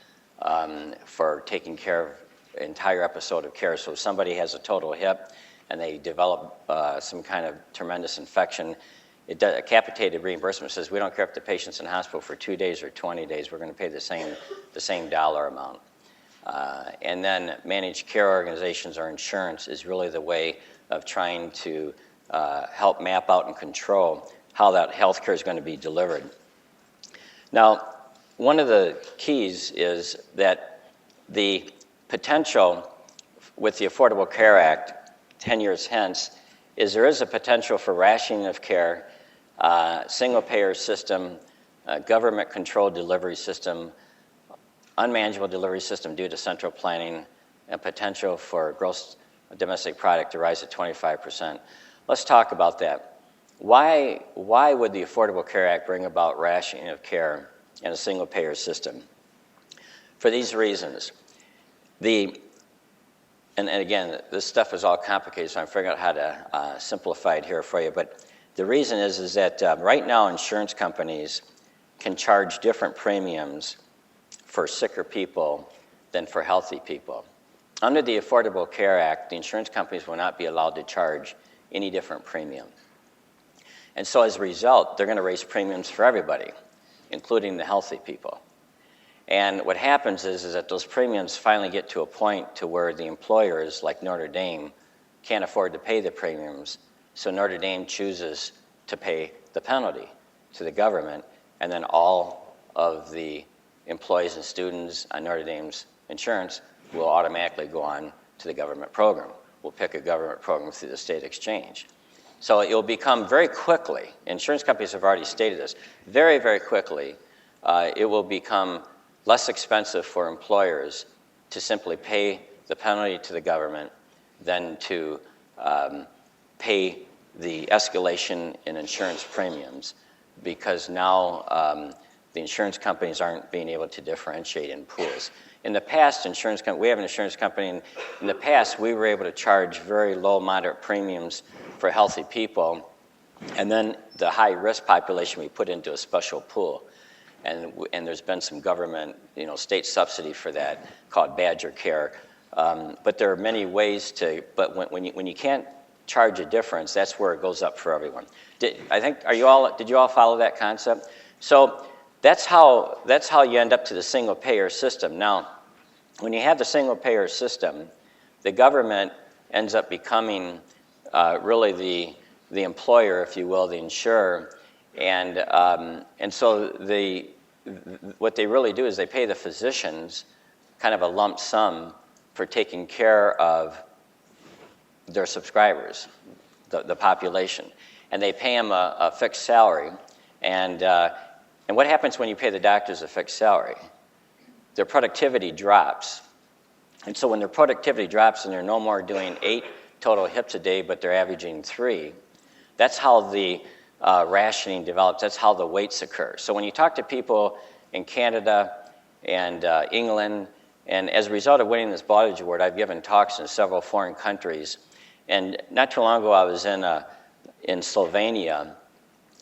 for taking care of an entire episode of care. So if somebody has a total hip and they develop some kind of tremendous infection, a capitated reimbursement says we don't care if the patient's in hospital for 2 days or 20 days, we're going to pay the same dollar amount. And then managed care organizations or insurance is really the way of trying to help map out and control how that health care is going to be delivered. Now, one of the keys is that the potential with the Affordable Care Act 10 years hence is there is a potential for rationing of care, single-payer system, government-controlled delivery system, unmanageable delivery system due to central planning, and potential for gross domestic product to rise to 25%. Let's talk about that. Why would the Affordable Care Act bring about rationing of care in a single-payer system? For these reasons. And again, this stuff is all complicated, so I'm figuring out how to simplify it here for you. But the reason is that right now insurance companies can charge different premiums for sicker people than for healthy people. Under the Affordable Care Act, the insurance companies will not be allowed to charge any different premium. And so as a result, they're going to raise premiums for everybody, including the healthy people. And what happens is that those premiums finally get to a point to where the employers, like Notre Dame, can't afford to pay the premiums. So Notre Dame chooses to pay the penalty to the government, and then all of the employees and students on Notre Dame's insurance will automatically go on to the government program. We'll pick a government program through the state exchange. So it will become very quickly, insurance companies have already stated this, very, very quickly, it will become less expensive for employers to simply pay the penalty to the government than to pay the escalation in insurance premiums, because now the insurance companies aren't being able to differentiate in pools. In the past, we have an insurance company, and in the past we were able to charge very low, moderate premiums for healthy people, and then the high-risk population we put into a special pool. And there's been some government, state subsidy for that called Badger Care. But there are many ways but when you can't charge a difference, that's where it goes up for everyone. Did you all follow that concept? So that's how you end up to the single-payer system. Now, when you have the single-payer system, the government ends up becoming really the employer, if you will, the insurer, and so what they really do is they pay the physicians kind of a lump sum for taking care of their subscribers, the population, and they pay them a fixed salary, and And what happens when you pay the doctors a fixed salary? Their productivity drops. And so when their productivity drops and they're no more doing 8 total hips a day, but they're averaging 3, that's how the rationing develops. That's how the weights occur. So when you talk to people in Canada and England, and as a result of winning this Baldrige Award, I've given talks in several foreign countries. And not too long ago, I was in Slovenia,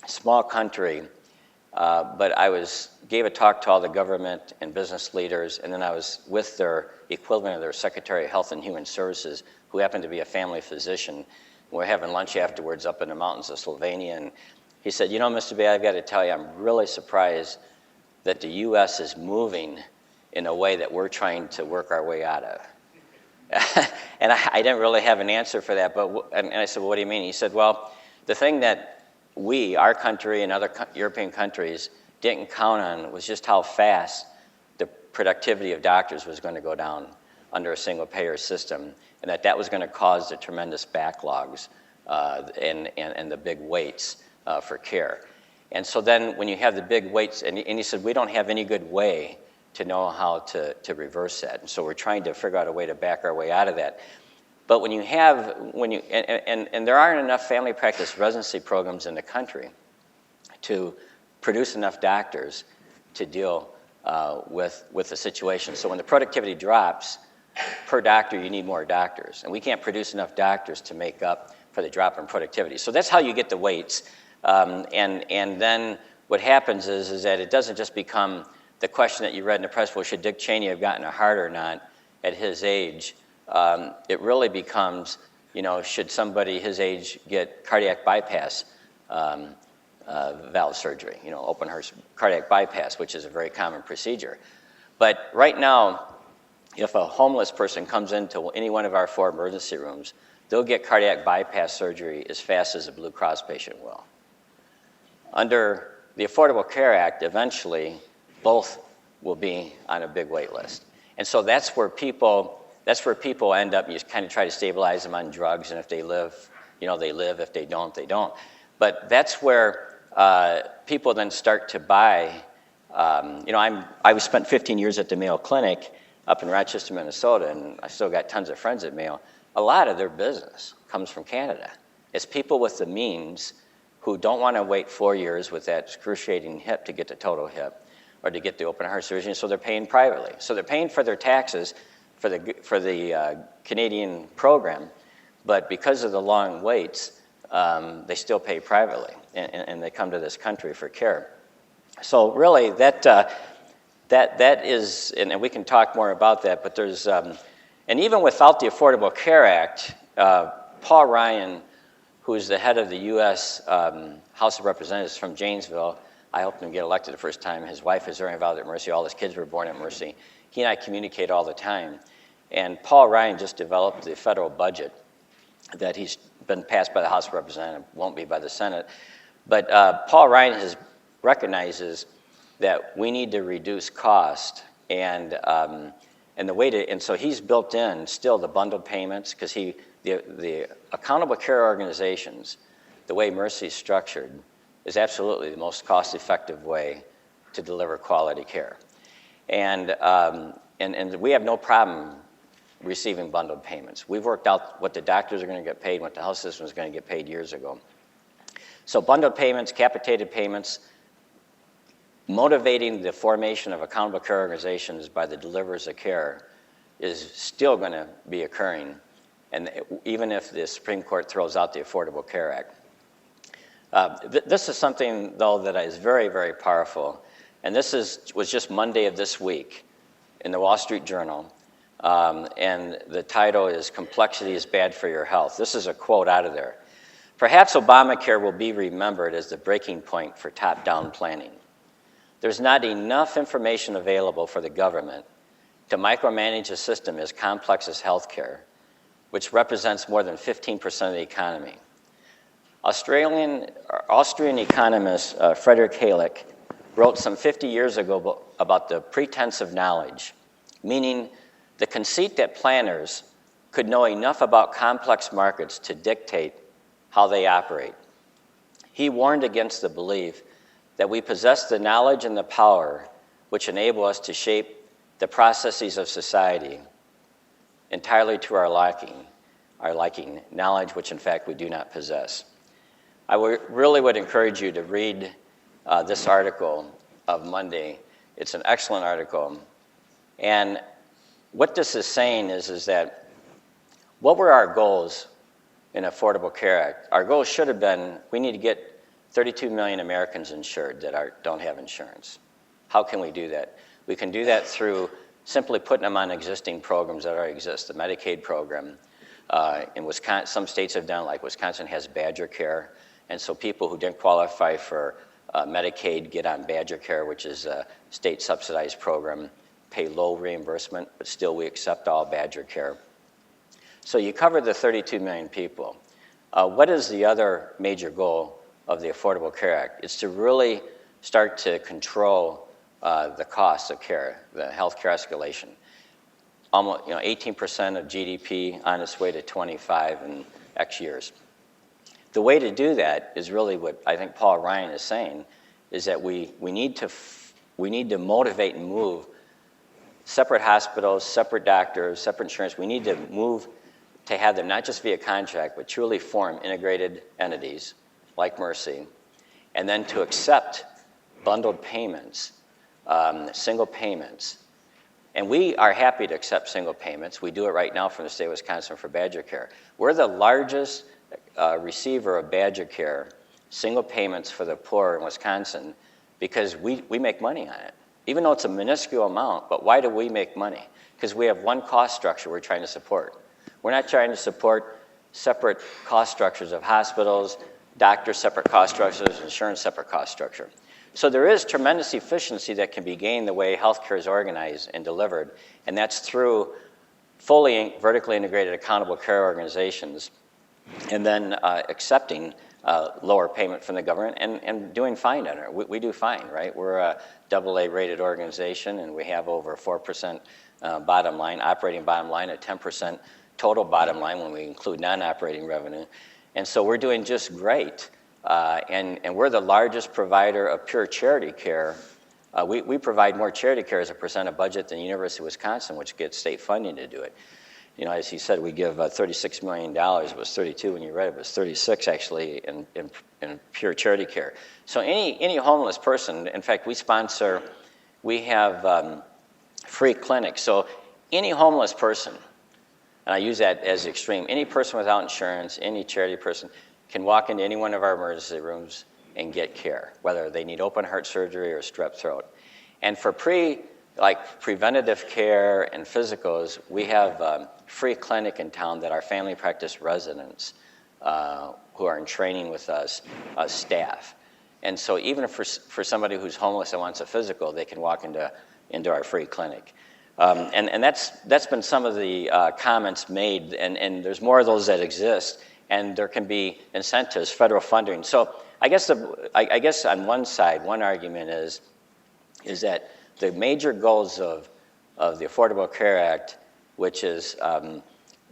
a small country, but I gave a talk to all the government and business leaders, and then I was with their equivalent of their Secretary of Health and Human Services, who happened to be a family physician. We're having lunch afterwards up in the mountains of Slovenia, and he said, you know, Mr. Bea, I've got to tell you, I'm really surprised that the U.S. is moving in a way that we're trying to work our way out of. And I didn't really have an answer for that, and I said, well, what do you mean? He said, well, the thing that we, our country and other European countries, didn't count on was just how fast the productivity of doctors was going to go down under a single-payer system, and that was going to cause the tremendous backlogs and the big waits for care. And so then when you have the big waits, and he said, we don't have any good way to know how to reverse that. And so we're trying to figure out a way to back our way out of that. But when you have, and there aren't enough family practice residency programs in the country to produce enough doctors to deal with the situation. So when the productivity drops, per doctor, you need more doctors. And we can't produce enough doctors to make up for the drop in productivity. So that's how you get the weights. And then what happens is that it doesn't just become the question that you read in the press, well, should Dick Cheney have gotten a heart or not at his age? It really becomes, you know, should somebody his age get cardiac bypass valve surgery, you know, open heart cardiac bypass, which is a very common procedure. But right now, if a homeless person comes into any one of our 4 emergency rooms, they'll get cardiac bypass surgery as fast as a Blue Cross patient will. Under the Affordable Care Act, eventually, both will be on a big wait list. And so that's where people end up. You kind of try to stabilize them on drugs, and if they live, you know, they live. If they don't, they don't. But that's where people then start to buy. You know, I spent 15 years at the Mayo Clinic up in Rochester, Minnesota, and I still got tons of friends at Mayo. A lot of their business comes from Canada. It's people with the means who don't want to wait 4 years with that excruciating hip to get the total hip or to get the open heart surgery, so they're paying privately. So they're paying for their taxes for the Canadian program, but because of the long waits, they still pay privately, and they come to this country for care. So really, that is, and we can talk more about that, but there's, and even without the Affordable Care Act, Paul Ryan, who's the head of the U.S. House of Representatives from Janesville, I helped him get elected the first time. His wife is very involved at Mercy. All his kids were born at Mercy. He and I communicate all the time. And Paul Ryan just developed the federal budget that he's been passed by the House of Representatives, won't be by the Senate. But Paul Ryan recognizes that we need to reduce cost, and the way to, and so he's built in still the bundled payments, because the accountable care organizations, the way Mercy is structured, is absolutely the most cost-effective way to deliver quality care. And we have no problem receiving bundled payments. We've worked out what the doctors are going to get paid, what the health system is going to get paid years ago. So bundled payments, capitated payments, motivating the formation of accountable care organizations by the deliverers of care is still going to be occurring, and even if the Supreme Court throws out the Affordable Care Act. This is something, though, that is very, very powerful, and this was just Monday of this week in the Wall Street Journal, and the title is "Complexity is Bad for Your Health." This is a quote out of there. "Perhaps Obamacare will be remembered as the breaking point for top-down planning. There's not enough information available for the government to micromanage a system as complex as healthcare, which represents more than 15% of the economy." Austrian economist Friedrich Hayek wrote some 50 years ago about the pretense of knowledge, meaning the conceit that planners could know enough about complex markets to dictate how they operate. He warned against the belief that we possess the knowledge and the power which enable us to shape the processes of society entirely to our liking, knowledge which in fact we do not possess. I really would encourage you to read this article of Monday. It's an excellent article. And what this is saying is that what were our goals in Affordable Care Act? Our goals should have been, we need to get 32 million Americans insured that don't have insurance. How can we do that? We can do that through simply putting them on existing programs that already exist. The Medicaid program in Wisconsin, some states have done, like Wisconsin has Badger Care, and so people who didn't qualify for Medicaid get on Badger Care, which is a state subsidized program, pay low reimbursement, but still we accept all Badger Care. So you cover the 32 million people. What is the other major goal of the Affordable Care Act? It's to really start to control the cost of care, the health care escalation. Almost, 18% of GDP on its way to 25 in X years. The way to do that is really what I think Paul Ryan is saying, is that we need to motivate and move separate hospitals, separate doctors, separate insurance. We need to move to have them not just via contract, but truly form integrated entities like Mercy, and then to accept bundled payments, single payments. And we are happy to accept single payments. We do it right now from the state of Wisconsin for Badger Care. We're the largest receiver of Badger Care, single payments for the poor in Wisconsin, because we make money on it. Even though it's a minuscule amount, but why do we make money? Because we have one cost structure we're trying to support. We're not trying to support separate cost structures of hospitals, doctors, separate cost structures, insurance, separate cost structure. So there is tremendous efficiency that can be gained the way healthcare is organized and delivered, and that's through fully vertically integrated accountable care organizations, and then accepting lower payment from the government and doing fine on it. We do fine, right? We're a AA rated organization, and we have over 4% bottom line, operating bottom line, a 10% total bottom line when we include non-operating revenue. And so we're doing just great. And we're the largest provider of pure charity care. We provide more charity care as a percent of budget than the University of Wisconsin, which gets state funding to do it. As he said, we give $36 million. It was 32 when you read it. It was 36 actually in pure charity care. So any homeless person, in fact, we have free clinics. So any homeless person, and I use that as extreme, any person without insurance, any charity person, can walk into any one of our emergency rooms and get care, whether they need open heart surgery or strep throat. And for preventative care and physicals, we have a free clinic in town that our family practice residents who are in training with us staff. And so even for somebody who's homeless and wants a physical, they can walk into our free clinic. And that's been some of the comments made, and there's more of those that exist, and there can be incentives, federal funding. So I guess on one side, one argument is that the major goals of the Affordable Care Act, which is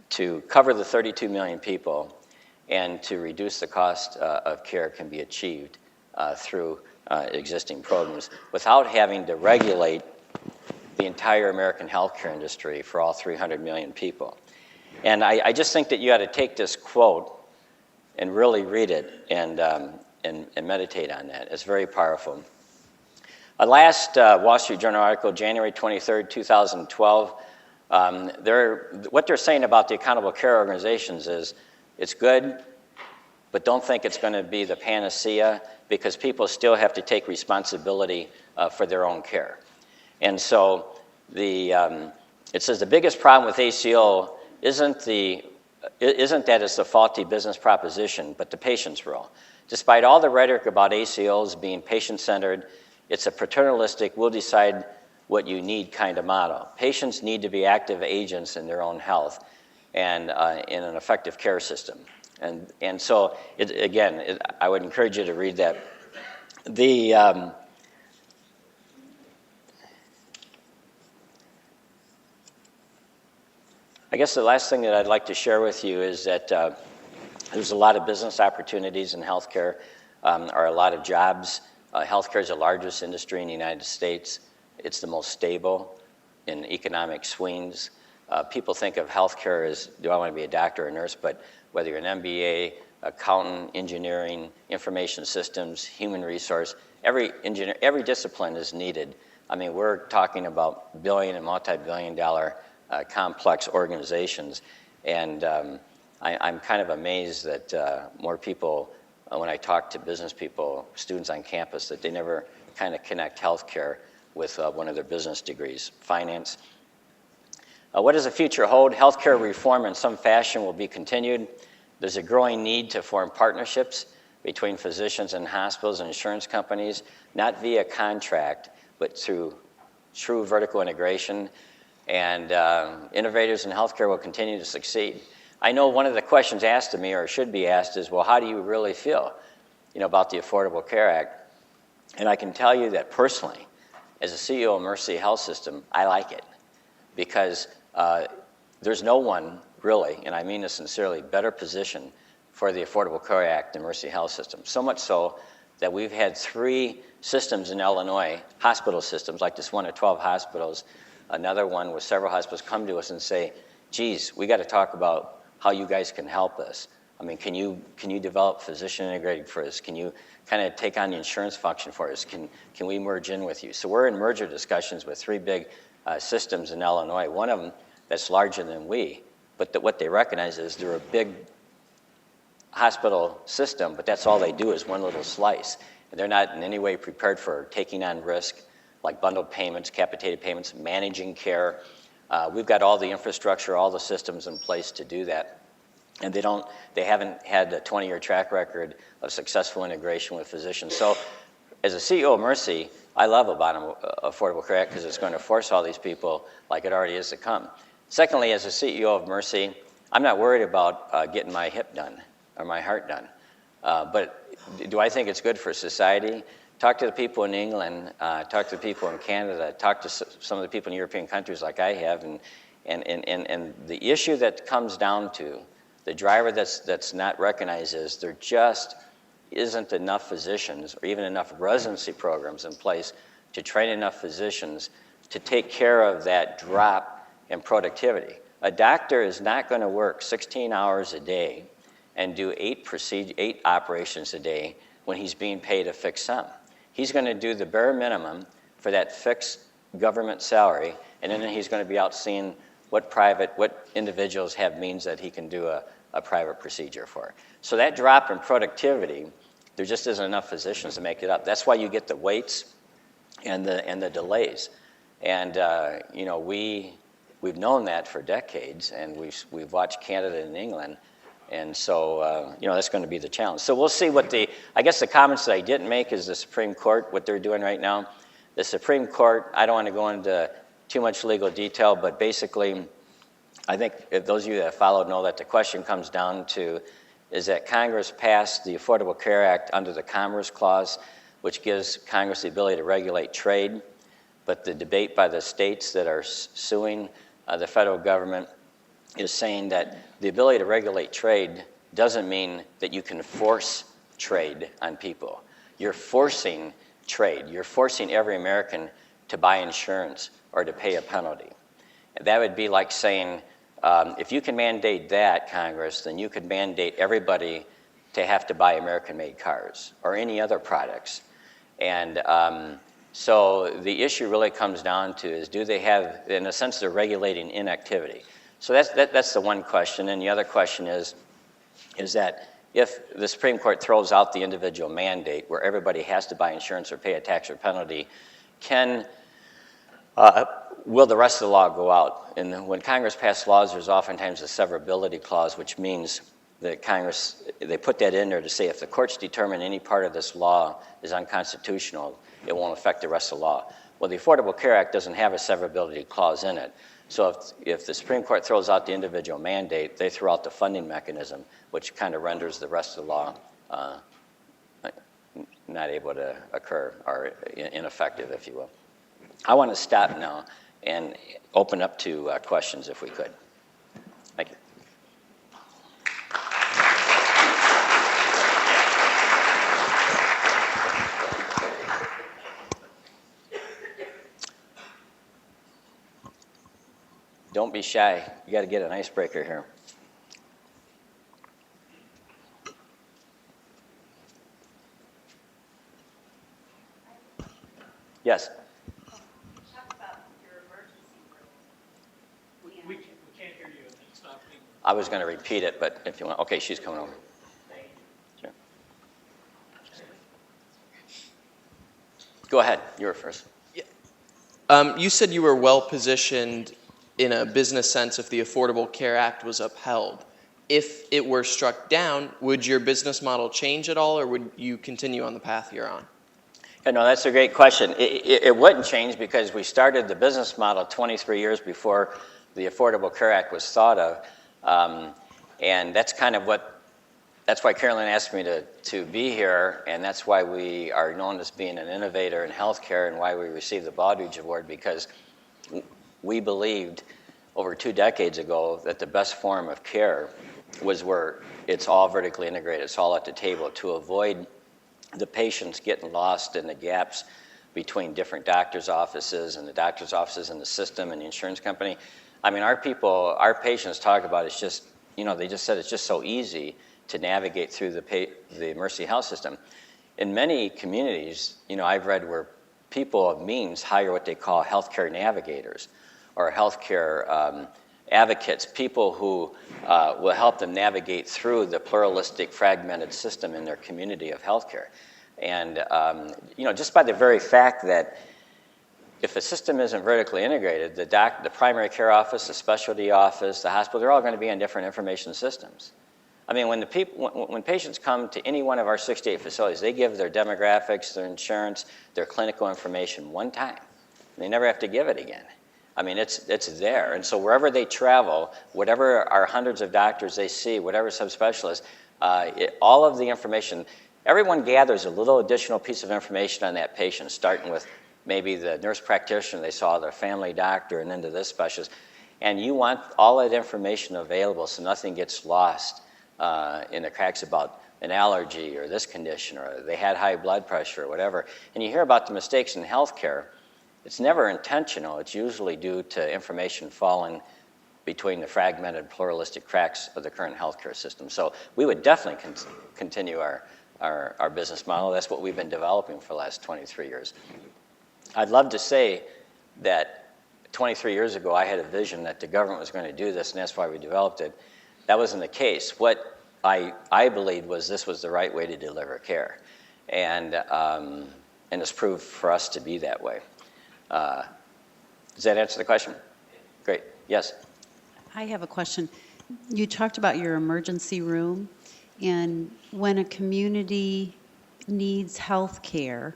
to cover the 32 million people and to reduce the cost of care, can be achieved through existing programs without having to regulate the entire American healthcare industry for all 300 million people. And I just think that you ought to take this quote and really read it and meditate on that. It's very powerful. A last Wall Street Journal article, January 23rd, 2012, what they're saying about the accountable care organizations is it's good, but don't think it's going to be the panacea, because people still have to take responsibility for their own care. And so it says the biggest problem with ACO isn't that it's a faulty business proposition, but the patient's role. Despite all the rhetoric about ACOs being patient-centered, it's a paternalistic, we'll decide what you need kind of model. Patients need to be active agents in their own health and in an effective care system. And so, I would encourage you to read that. I guess the last thing that I'd like to share with you is that there's a lot of business opportunities in healthcare, or a lot of jobs Healthcare is the largest industry in the United States. It's the most stable in economic swings. People think of healthcare as, do I want to be a doctor or a nurse? But whether you're an MBA, accountant, engineering, information systems, human resource, every discipline is needed. I mean, we're talking about billion and multi-billion dollar complex organizations. And I'm kind of amazed that more people, when I talk to business people, students on campus, that they never kind of connect healthcare with one of their business degrees, finance. What does the future hold? Healthcare reform in some fashion will be continued. There's a growing need to form partnerships between physicians and hospitals and insurance companies, not via contract, but through true vertical integration. And innovators in healthcare will continue to succeed. I know one of the questions asked of me, or should be asked, is, well, how do you really feel, about the Affordable Care Act? And I can tell you that personally, as a CEO of Mercy Health System, I like it, because there's no one really, and I mean this sincerely, better positioned for the Affordable Care Act than Mercy Health System. So much so that we've had 3 systems in Illinois, hospital systems, like this one at 12 hospitals, another one with several hospitals, come to us and say, geez, we got to talk about how you guys can help us. I mean, can you develop physician integrated for us? Can you kind of take on the insurance function for us? Can we merge in with you? So we're in merger discussions with 3 big systems in Illinois. One of them that's larger than we, but what they recognize is they're a big hospital system, but that's all they do is one little slice. And they're not in any way prepared for taking on risk, like bundled payments, capitated payments, managing care. We've got all the infrastructure, all the systems in place to do that. And they haven't had a 20-year track record of successful integration with physicians. So as a CEO of Mercy, I love Affordable Care Act because it's going to force all these people, like it already is, to come. Secondly, as a CEO of Mercy, I'm not worried about getting my hip done or my heart done. But do I think it's good for society? Talk to the people in England, talk to the people in Canada, talk to some of the people in European countries like I have, and the issue that comes down to, the driver that's not recognized is there just isn't enough physicians or even enough residency programs in place to train enough physicians to take care of that drop in productivity. A doctor is not going to work 16 hours a day and do 8 operations a day when he's being paid a fixed sum. He's going to do the bare minimum for that fixed government salary, and then he's going to be out seeing what individuals have means that he can do a private procedure for. So that drop in productivity, there just isn't enough physicians to make it up. That's why you get the waits and the delays. And we've known that for decades, and we've watched Canada and England. And so, that's going to be the challenge. So we'll see I guess the comments that I didn't make is the Supreme Court, what they're doing right now. The Supreme Court, I don't want to go into too much legal detail, but basically, I think if those of you that have followed know that the question comes down to is that Congress passed the Affordable Care Act under the Commerce Clause, which gives Congress the ability to regulate trade. But the debate by the states that are suing the federal government is saying that the ability to regulate trade doesn't mean that you can force trade on people. You're forcing trade. You're forcing every American to buy insurance or to pay a penalty. And that would be like saying, if you can mandate that, Congress, then you could mandate everybody to have to buy American-made cars or any other products. And so the issue really comes down to is do they have, in a sense, they're regulating inactivity. So that's the one question. And the other question is that if the Supreme Court throws out the individual mandate where everybody has to buy insurance or pay a tax or penalty, will the rest of the law go out? And when Congress passed laws, there's oftentimes a severability clause, which means that Congress, they put that in there to say if the courts determine any part of this law is unconstitutional, it won't affect the rest of the law. Well, the Affordable Care Act doesn't have a severability clause in it. So if the Supreme Court throws out the individual mandate, they throw out the funding mechanism, which kind of renders the rest of the law not able to occur or ineffective, if you will. I want to stop now and open up to questions if we could. Thank you. Don't be shy. You got to get an icebreaker here. Yes? Talk about your emergency room. We can't hear you. It's not being... I was going to repeat it, but if you want. Okay, she's coming over. Sure. Go ahead. You were first. You said you were well positioned in a business sense if the Affordable Care Act was upheld. If it were struck down, would your business model change at all, or would you continue on the path you're on? Yeah, no, that's a great question. It wouldn't change because we started the business model 23 years before the Affordable Care Act was thought of. And that's kind of that's why Carolyn asked me to be here, and that's why we are known as being an innovator in healthcare and why we received the Baldrige Award, because we believed over 2 decades ago that the best form of care was where it's all vertically integrated, it's all at the table, to avoid the patients getting lost in the gaps between different doctors' offices and the doctors' offices in the system and the insurance company. I mean, our patients talk about it's just, they just said it's just so easy to navigate through the Mercy Health system. In many communities, I've read where people of means hire what they call healthcare navigators or healthcare advocates, people who will help them navigate through the pluralistic, fragmented system in their community of healthcare. And just by the very fact that if a system isn't vertically integrated, the primary care office, the specialty office, the hospital, they're all going to be on different information systems. I mean, when patients come to any one of our 68 facilities, they give their demographics, their insurance, their clinical information one time. They never have to give it again. I mean, it's there. And so wherever they travel, whatever our hundreds of doctors they see, whatever subspecialists, all of the information, everyone gathers a little additional piece of information on that patient, starting with maybe the nurse practitioner they saw, their family doctor, and then to this specialist. And you want all that information available so nothing gets lost in the cracks about an allergy or this condition or they had high blood pressure or whatever. And you hear about the mistakes in healthcare. It's never intentional. It's usually due to information falling between the fragmented pluralistic cracks of the current healthcare system. So we would definitely continue our business model. That's what we've been developing for the last 23 years. I'd love to say that 23 years ago I had a vision that the government was going to do this, and that's why we developed it. That wasn't the case. What I believed was this was the right way to deliver care, and it's proved for us to be that way. Does that answer the question? Great. Yes? I have a question. You talked about your emergency room, and when a community needs health care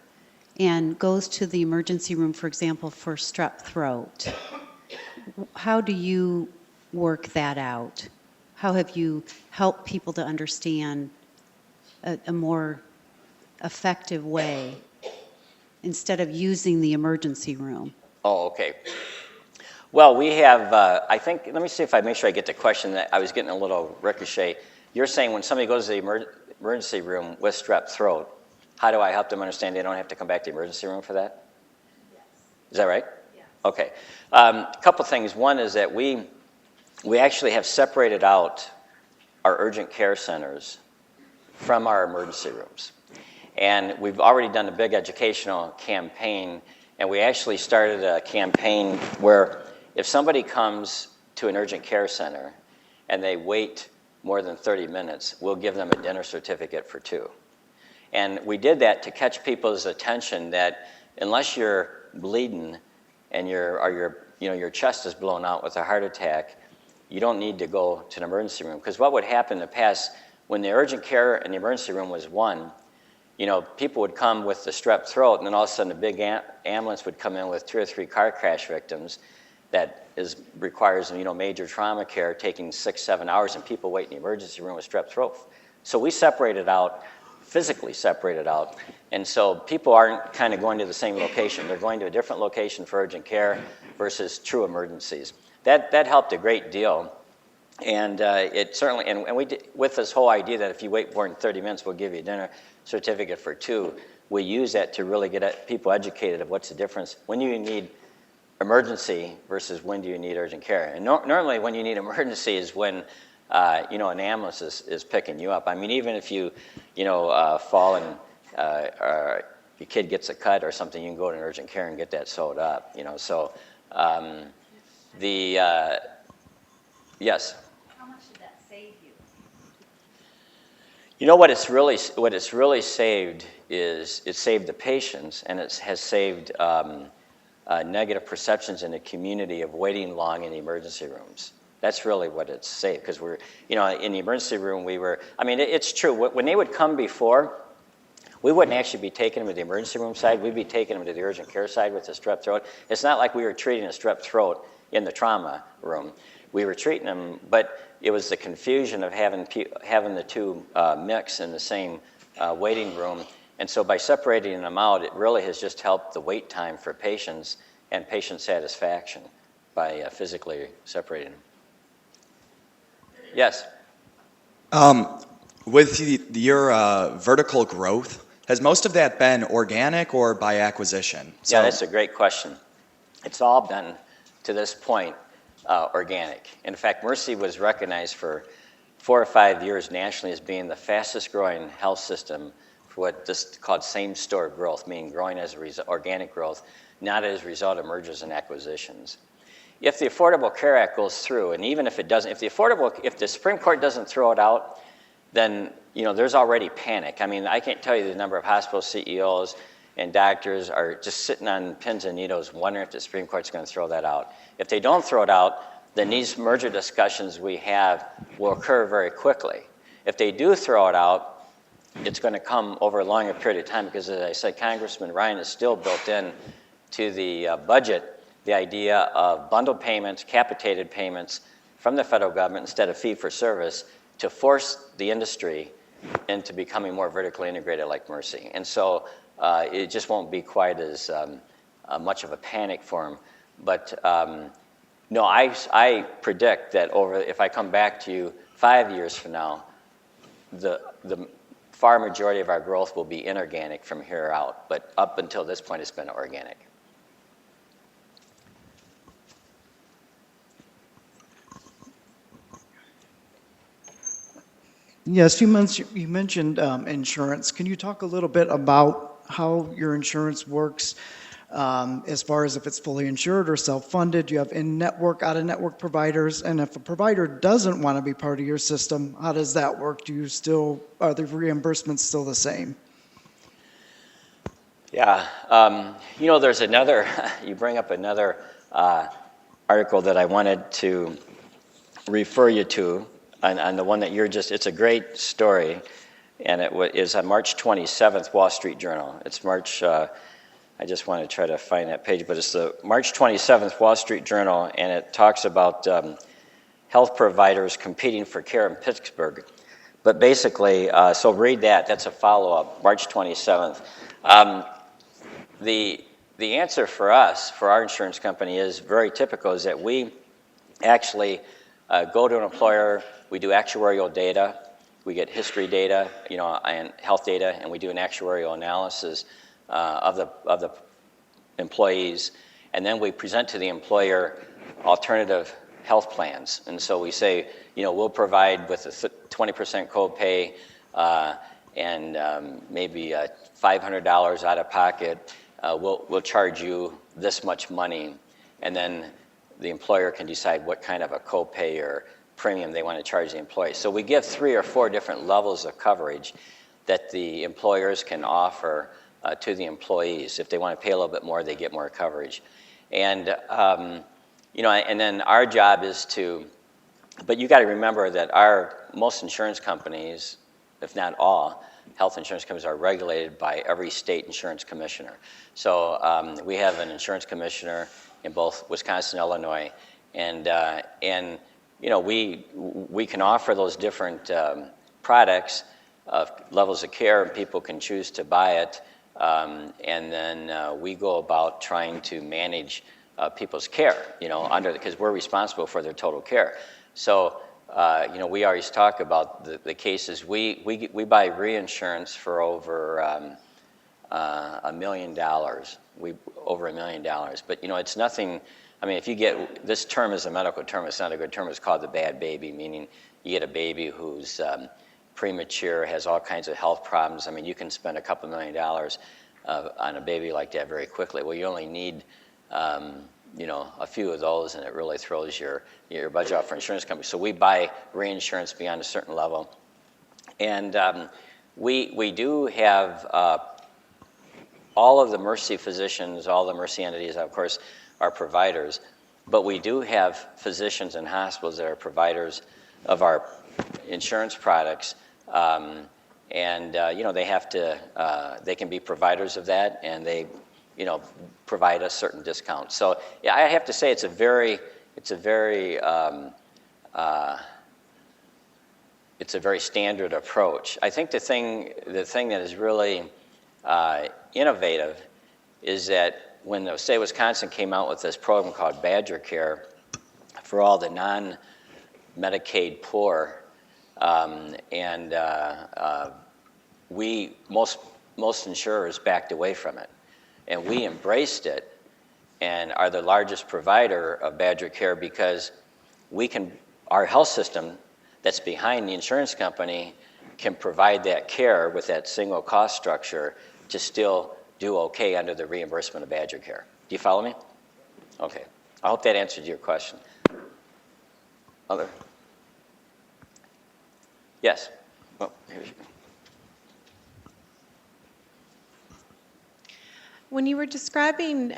and goes to the emergency room, for example, for strep throat, how do you work that out? How have you helped people to understand a more effective way instead of using the emergency room? Oh, okay. Well, we have, I think, let me see if I make sure I get the question. That I was getting a little ricochet. You're saying when somebody goes to the emergency room with strep throat, how do I help them understand they don't have to come back to the emergency room for that? Yes. Is that right? Yes. Okay. A couple things. One is that we actually have separated out our urgent care centers from our emergency rooms. And we've already done a big educational campaign, and we actually started a campaign where if somebody comes to an urgent care center and they wait more than 30 minutes, we'll give them a dinner certificate for 2. And we did that to catch people's attention that unless you're bleeding and your chest is blown out with a heart attack, you don't need to go to an emergency room. Because what would happen in the past, when the urgent care and the emergency room was one, people would come with the strep throat, and then all of a sudden a big ambulance would come in with 2 or 3 car crash victims that requires major trauma care taking 6-7 hours, and people wait in the emergency room with strep throat. So we physically separated out, and so people aren't kind of going to the same location. They're going to a different location for urgent care versus true emergencies. That helped a great deal, and it certainly, and we did, with this whole idea that if you wait more than 30 minutes, we'll give you a dinner certificate for 2. We use that to really get people educated of what's the difference when you need emergency versus when do you need urgent care. And normally when you need emergency is when an ambulance is picking you up. I mean, even if you fall and or your kid gets a cut or something, you can go to an urgent care and get that sewed up. So yes. How much did that save you? What it's really saved is it saved the patients, and it has saved negative perceptions in the community of waiting long in the emergency rooms. That's really what it's saved, because we're, in the emergency room it's true. When they would come before, we wouldn't actually be taking them to the emergency room side. We'd be taking them to the urgent care side with the strep throat. It's not like we were treating a strep throat in the trauma room. We were treating them, but it was the confusion of having the two mix in the same waiting room. And so by separating them out, it really has just helped the wait time for patients and patient satisfaction by physically separating them. Yes? With your vertical growth, has most of that been organic or by acquisition? Yeah, that's a great question. It's all been, to this point, organic. In fact, Mercy was recognized for 4 or 5 years nationally as being the fastest growing health system for what this called same-store growth, meaning growing as organic growth, not as a result of mergers and acquisitions. If the Affordable Care Act goes through, and even if it doesn't, if the Supreme Court doesn't throw it out, then there's already panic. I mean, I can't tell you the number of hospital CEOs and doctors are just sitting on pins and needles wondering if the Supreme Court's going to throw that out. If they don't throw it out, then these merger discussions we have will occur very quickly. If they do throw it out, it's going to come over a longer period of time because, as I said, Congressman Ryan has still built in to the budget the idea of bundled payments, capitated payments from the federal government instead of fee-for-service to force the industry into becoming more vertically integrated like Mercy. And so it just won't be quite as much of a panic for them. But no, I predict that if I come back to you 5 years from now, the far majority of our growth will be inorganic from here out. But up until this point, it's been organic. Yes, you mentioned insurance. Can you talk a little bit about how your insurance works as far as if it's fully insured or self-funded? Do you have in-network, out-of-network providers? And if a provider doesn't want to be part of your system, how does that work? Are the reimbursements still the same? Yeah, there's you bring up another article that I wanted to refer you to. On the one that it's a great story, and it is on March 27th, Wall Street Journal. It's March, I just want to try to find that page, but it's the March 27th Wall Street Journal, and it talks about health providers competing for care in Pittsburgh. But basically, so read that. That's a follow-up, March 27th. The answer for us, for our insurance company, is very typical, is that we actually go to an employer. We do actuarial data, we get history data, and health data, and we do an actuarial analysis of the employees, and then we present to the employer alternative health plans. And so we say, we'll provide with a 20% copay and maybe $500 out of pocket. We'll charge you this much money, and then the employer can decide what kind of a copay or premium they want to charge the employee. So we give 3 or 4 different levels of coverage that the employers can offer to the employees. If they want to pay a little bit more, they get more coverage. And and then our job is but you got to remember that most insurance companies, if not all, health insurance companies are regulated by every state insurance commissioner. So we have an insurance commissioner in both Wisconsin and Illinois, and we can offer those different products of levels of care, and people can choose to buy it, and then we go about trying to manage people's care, because we're responsible for their total care. So we always talk about the cases. We buy reinsurance for over $1 million, over $1 million. But it's nothing. I mean, if you get, this term is a medical term, it's not a good term, it's called the bad baby, meaning you get a baby who's premature, has all kinds of health problems. I mean, you can spend a couple $1 million on a baby like that very quickly. Well, you only need, a few of those, and it really throws your budget off for insurance companies. So we buy reinsurance beyond a certain level. And we do have all of the Mercy physicians, all the Mercy entities, of course, are providers, but we do have physicians and hospitals that are providers of our insurance products, and they have to, they can be providers of that, and they, provide us certain discounts. So yeah, I have to say it's a very standard approach. I think the thing that is really innovative is that when the state of Wisconsin came out with this program called Badger Care for all the non-Medicaid poor, most insurers backed away from it, and we embraced it and are the largest provider of Badger Care because our health system that's behind the insurance company can provide that care with that single cost structure to still do okay under the reimbursement of Badger Care. Do you follow me? Okay. I hope that answered your question. Other? Yes. Oh, here you go. When you were describing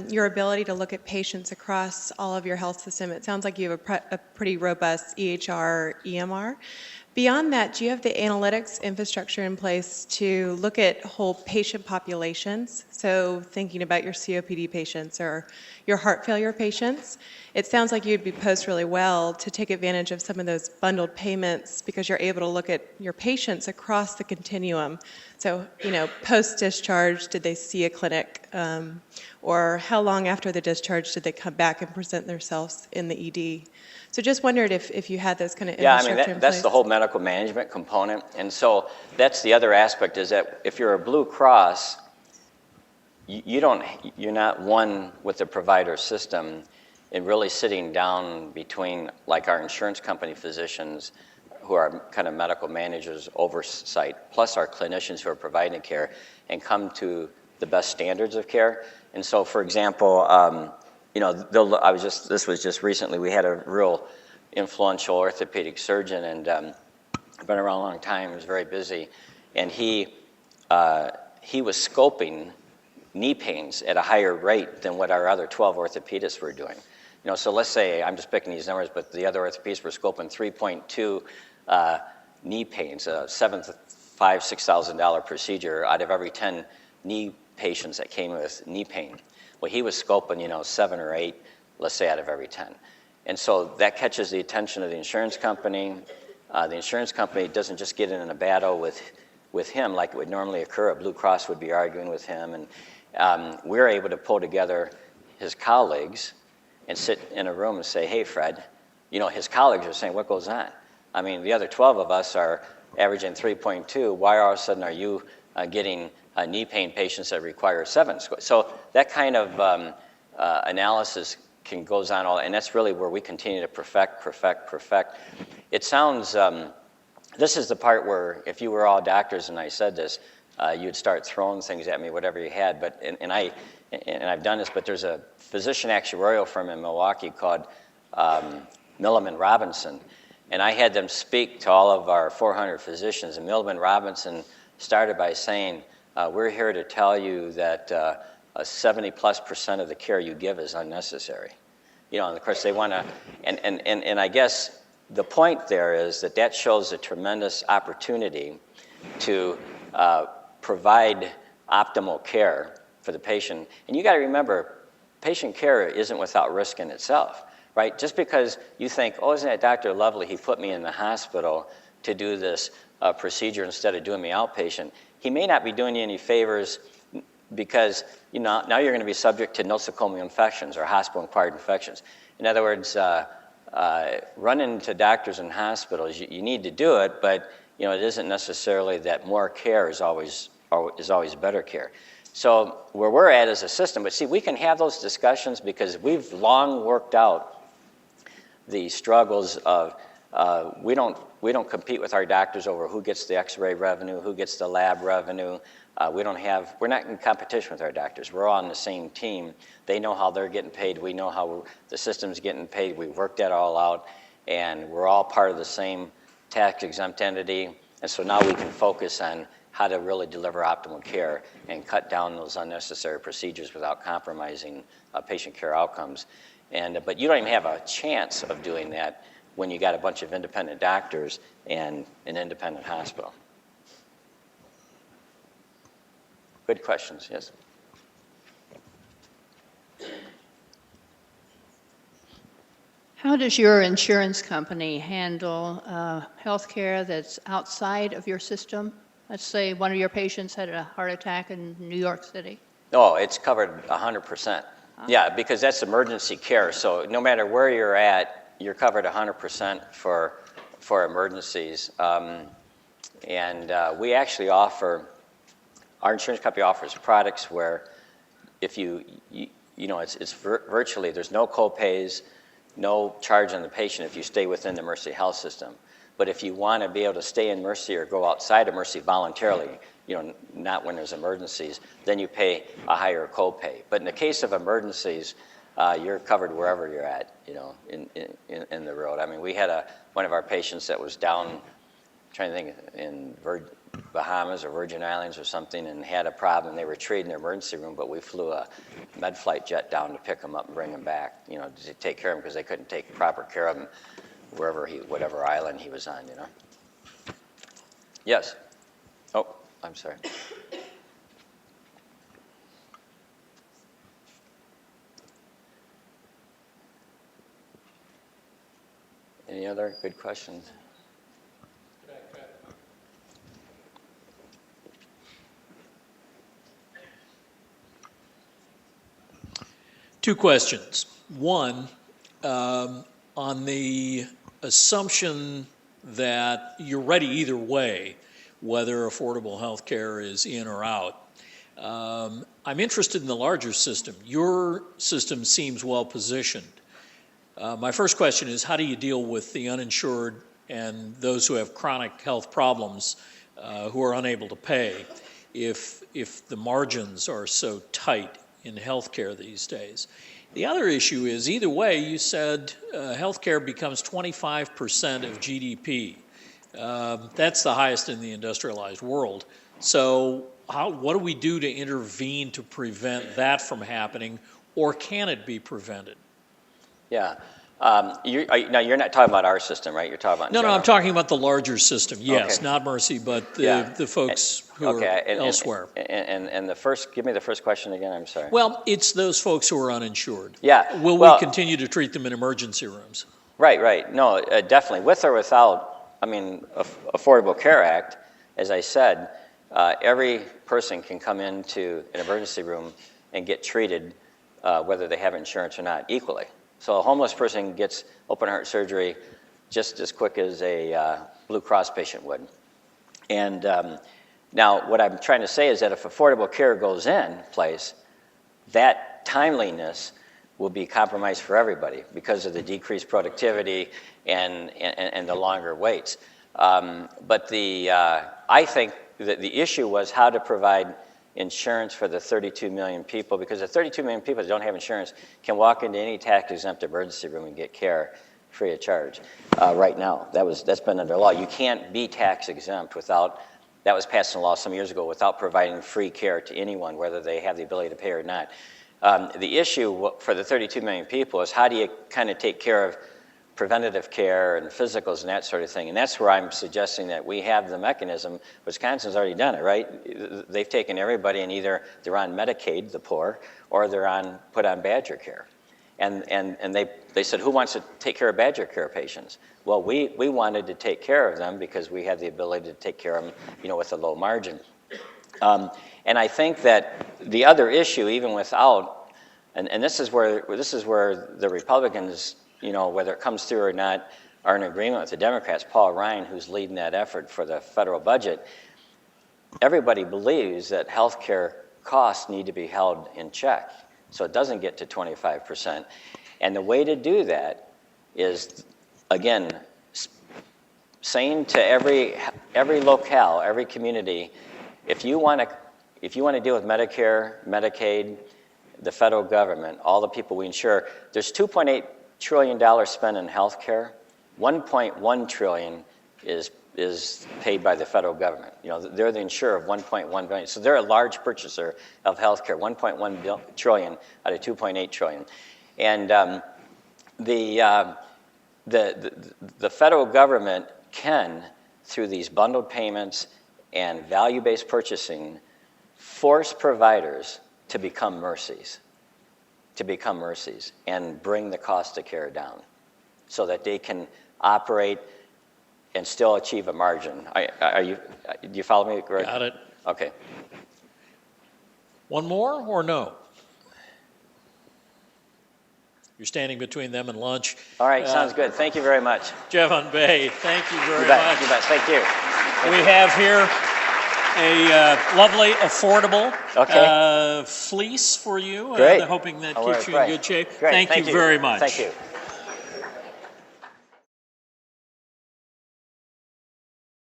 your ability to look at patients across all of your health system, it sounds like you have a pretty robust EHR, EMR. Beyond that, do you have the analytics infrastructure in place to look at whole patient populations? So thinking about your COPD patients or your heart failure patients, it sounds like you'd be posed really well to take advantage of some of those bundled payments because you're able to look at your patients across the continuum. So, post-discharge, did they see a clinic? Or how long after the discharge did they come back and present themselves in the ED? So just wondered if you had those kind of infrastructure in place. That's the whole medical management component. And so that's the other aspect is that if you're a Blue Cross, you're not one with the provider system in really sitting down between like our insurance company physicians who are kind of medical managers oversight, plus our clinicians who are providing care and come to the best standards of care. And so, for example, this was just recently, we had a real influential orthopedic surgeon and been around a long time, he was very busy, and he was scoping knee pains at a higher rate than what our other 12 orthopedists were doing. So let's say, I'm just picking these numbers, but the other orthopedists were scoping 3.2 knee pains, a $5,000-$6,000 procedure out of every 10 knee patients that came with knee pain. Well, he was scoping, 7 or 8, let's say, out of every 10. And so that catches the attention of the insurance company. The insurance company doesn't just get in a battle with him like it would normally occur. A Blue Cross would be arguing with him. And we're able to pull together his colleagues and sit in a room and say, hey, Fred, his colleagues are saying, what goes on? I mean, the other 12 of us are averaging 3.2. Why all of a sudden are you getting knee pain patients that require 7 scores? So that kind of analysis goes on all, and that's really where we continue to perfect. It sounds, this is the part where if you were all doctors and I said this, you'd start throwing things at me, whatever you had. But and I've done this, but there's a physician actuarial firm in Milwaukee called Milliman Robinson, and I had them speak to all of our 400 physicians. And Milliman Robinson started by saying, we're here to tell you that 70+% of the care you give is unnecessary. And of course they want to, and I guess the point there is that shows a tremendous opportunity to provide optimal care for the patient. And you got to remember, patient care isn't without risk in itself, right? Just because you think, oh, isn't that doctor lovely? He put me in the hospital to do this procedure instead of doing me outpatient. He may not be doing you any favors because now you're going to be subject to nosocomial infections or hospital-acquired infections. In other words, running into doctors and hospitals, you need to do it, but it isn't necessarily that more care is always is always better care. So where we're at as a system, but see, we can have those discussions because we've long worked out the struggles of we don't compete with our doctors over who gets the X-ray revenue, who gets the lab revenue. We're not in competition with our doctors. We're all on the same team. They know how they're getting paid. We know how the system's getting paid. We've worked that all out, and we're all part of the same tax-exempt entity. And so now we can focus on how to really deliver optimal care and cut down those unnecessary procedures without compromising patient care outcomes. But you don't even have a chance of doing that when you got a bunch of independent doctors and an independent hospital. Good questions, yes? How does your insurance company handle health care that's outside of your system? Let's say one of your patients had a heart attack in New York City. Oh, it's covered 100%. Yeah, because that's emergency care. So no matter where you're at, you're covered 100% for emergencies. We actually offer, our insurance company offers products where if it's virtually, there's no co-pays, no charge on the patient if you stay within the Mercy Health system. But if you want to be able to stay in Mercy or go outside of Mercy voluntarily, not when there's emergencies, then you pay a higher copay. But in the case of emergencies, you're covered wherever you're at, in the road. I mean, we had one of our patients that was down, I'm trying to think, in Bahamas or Virgin Islands or something, and had a problem. They were treated in the emergency room, but we flew a med flight jet down to pick him up and bring him back, to take care of him because they couldn't take proper care of him whatever island he was on, Yes. Oh, I'm sorry. Any other good questions? Two questions. One, on the assumption that you're ready either way, whether affordable health care is in or out. I'm interested in the larger system. Your system seems well positioned. My first question is, how do you deal with the uninsured and those who have chronic health problems who are unable to pay if the margins are so tight in healthcare these days? The other issue is, either way, you said healthcare becomes 25% of GDP. That's the highest in the industrialized world. So what do we do to intervene to prevent that from happening, or can it be prevented? Yeah. Now, you're not talking about our system, right? You're talking about No, I'm talking about the larger system. Yes, okay. Not Mercy, but the folks who are elsewhere. And give me the first question again. I'm sorry. Well, it's those folks who are uninsured. Yeah. Will we continue to treat them in emergency rooms? Right. No, definitely. With or without, Affordable Care Act, as I said, every person can come into an emergency room and get treated, whether they have insurance or not, equally. So a homeless person gets open heart surgery just as quick as a Blue Cross patient would. And now what I'm trying to say is that if affordable care goes in place, that timeliness will be compromised for everybody because of the decreased productivity and the longer waits. But I think that the issue was how to provide insurance for the 32 million people, because the 32 million people that don't have insurance can walk into any tax-exempt emergency room and get care free of charge right now. That's been under law. You can't be tax-exempt that was passed in law some years ago, without providing free care to anyone, whether they have the ability to pay or not. The issue for the 32 million people is, how do you kind of take care of preventative care and physicals and that sort of thing? And that's where I'm suggesting that we have the mechanism. Wisconsin's already done it, right? They've taken everybody, and either they're on Medicaid, the poor, or they're put on Badger Care. And they said, who wants to take care of Badger Care patients? Well, we wanted to take care of them because we had the ability to take care of them, with a low margin. And I think that the other issue, even without, and this is where the Republicans, whether it comes through or not, are in agreement with the Democrats. Paul Ryan, who's leading that effort for the federal budget, everybody believes that healthcare costs need to be held in check so it doesn't get to 25%. And the way to do that is, again, saying to every locale, every community, if you want to deal with Medicare, Medicaid, the federal government, all the people we insure, there's $2.8 trillion spent in healthcare. 1.1 trillion is paid by the federal government. You know, they're the insurer of 1.1 billion. So they're a large purchaser of healthcare, 1.1 trillion out of 2.8 trillion. And the federal government can, through these bundled payments and value-based purchasing, force providers to become mercies, and bring the cost of care down so that they can operate and still achieve a margin. Do you follow me, Greg? Got it. Okay. One more or no? You're standing between them and lunch. All right, sounds good. Thank you very much. Javon Bea, thank you very You bet, much. you bet. Thank you. We have here a lovely, affordable Okay. fleece for you. Great. Hoping that I'll wear keeps it. you in Great. good shape. Great. Thank you very much. Thank you.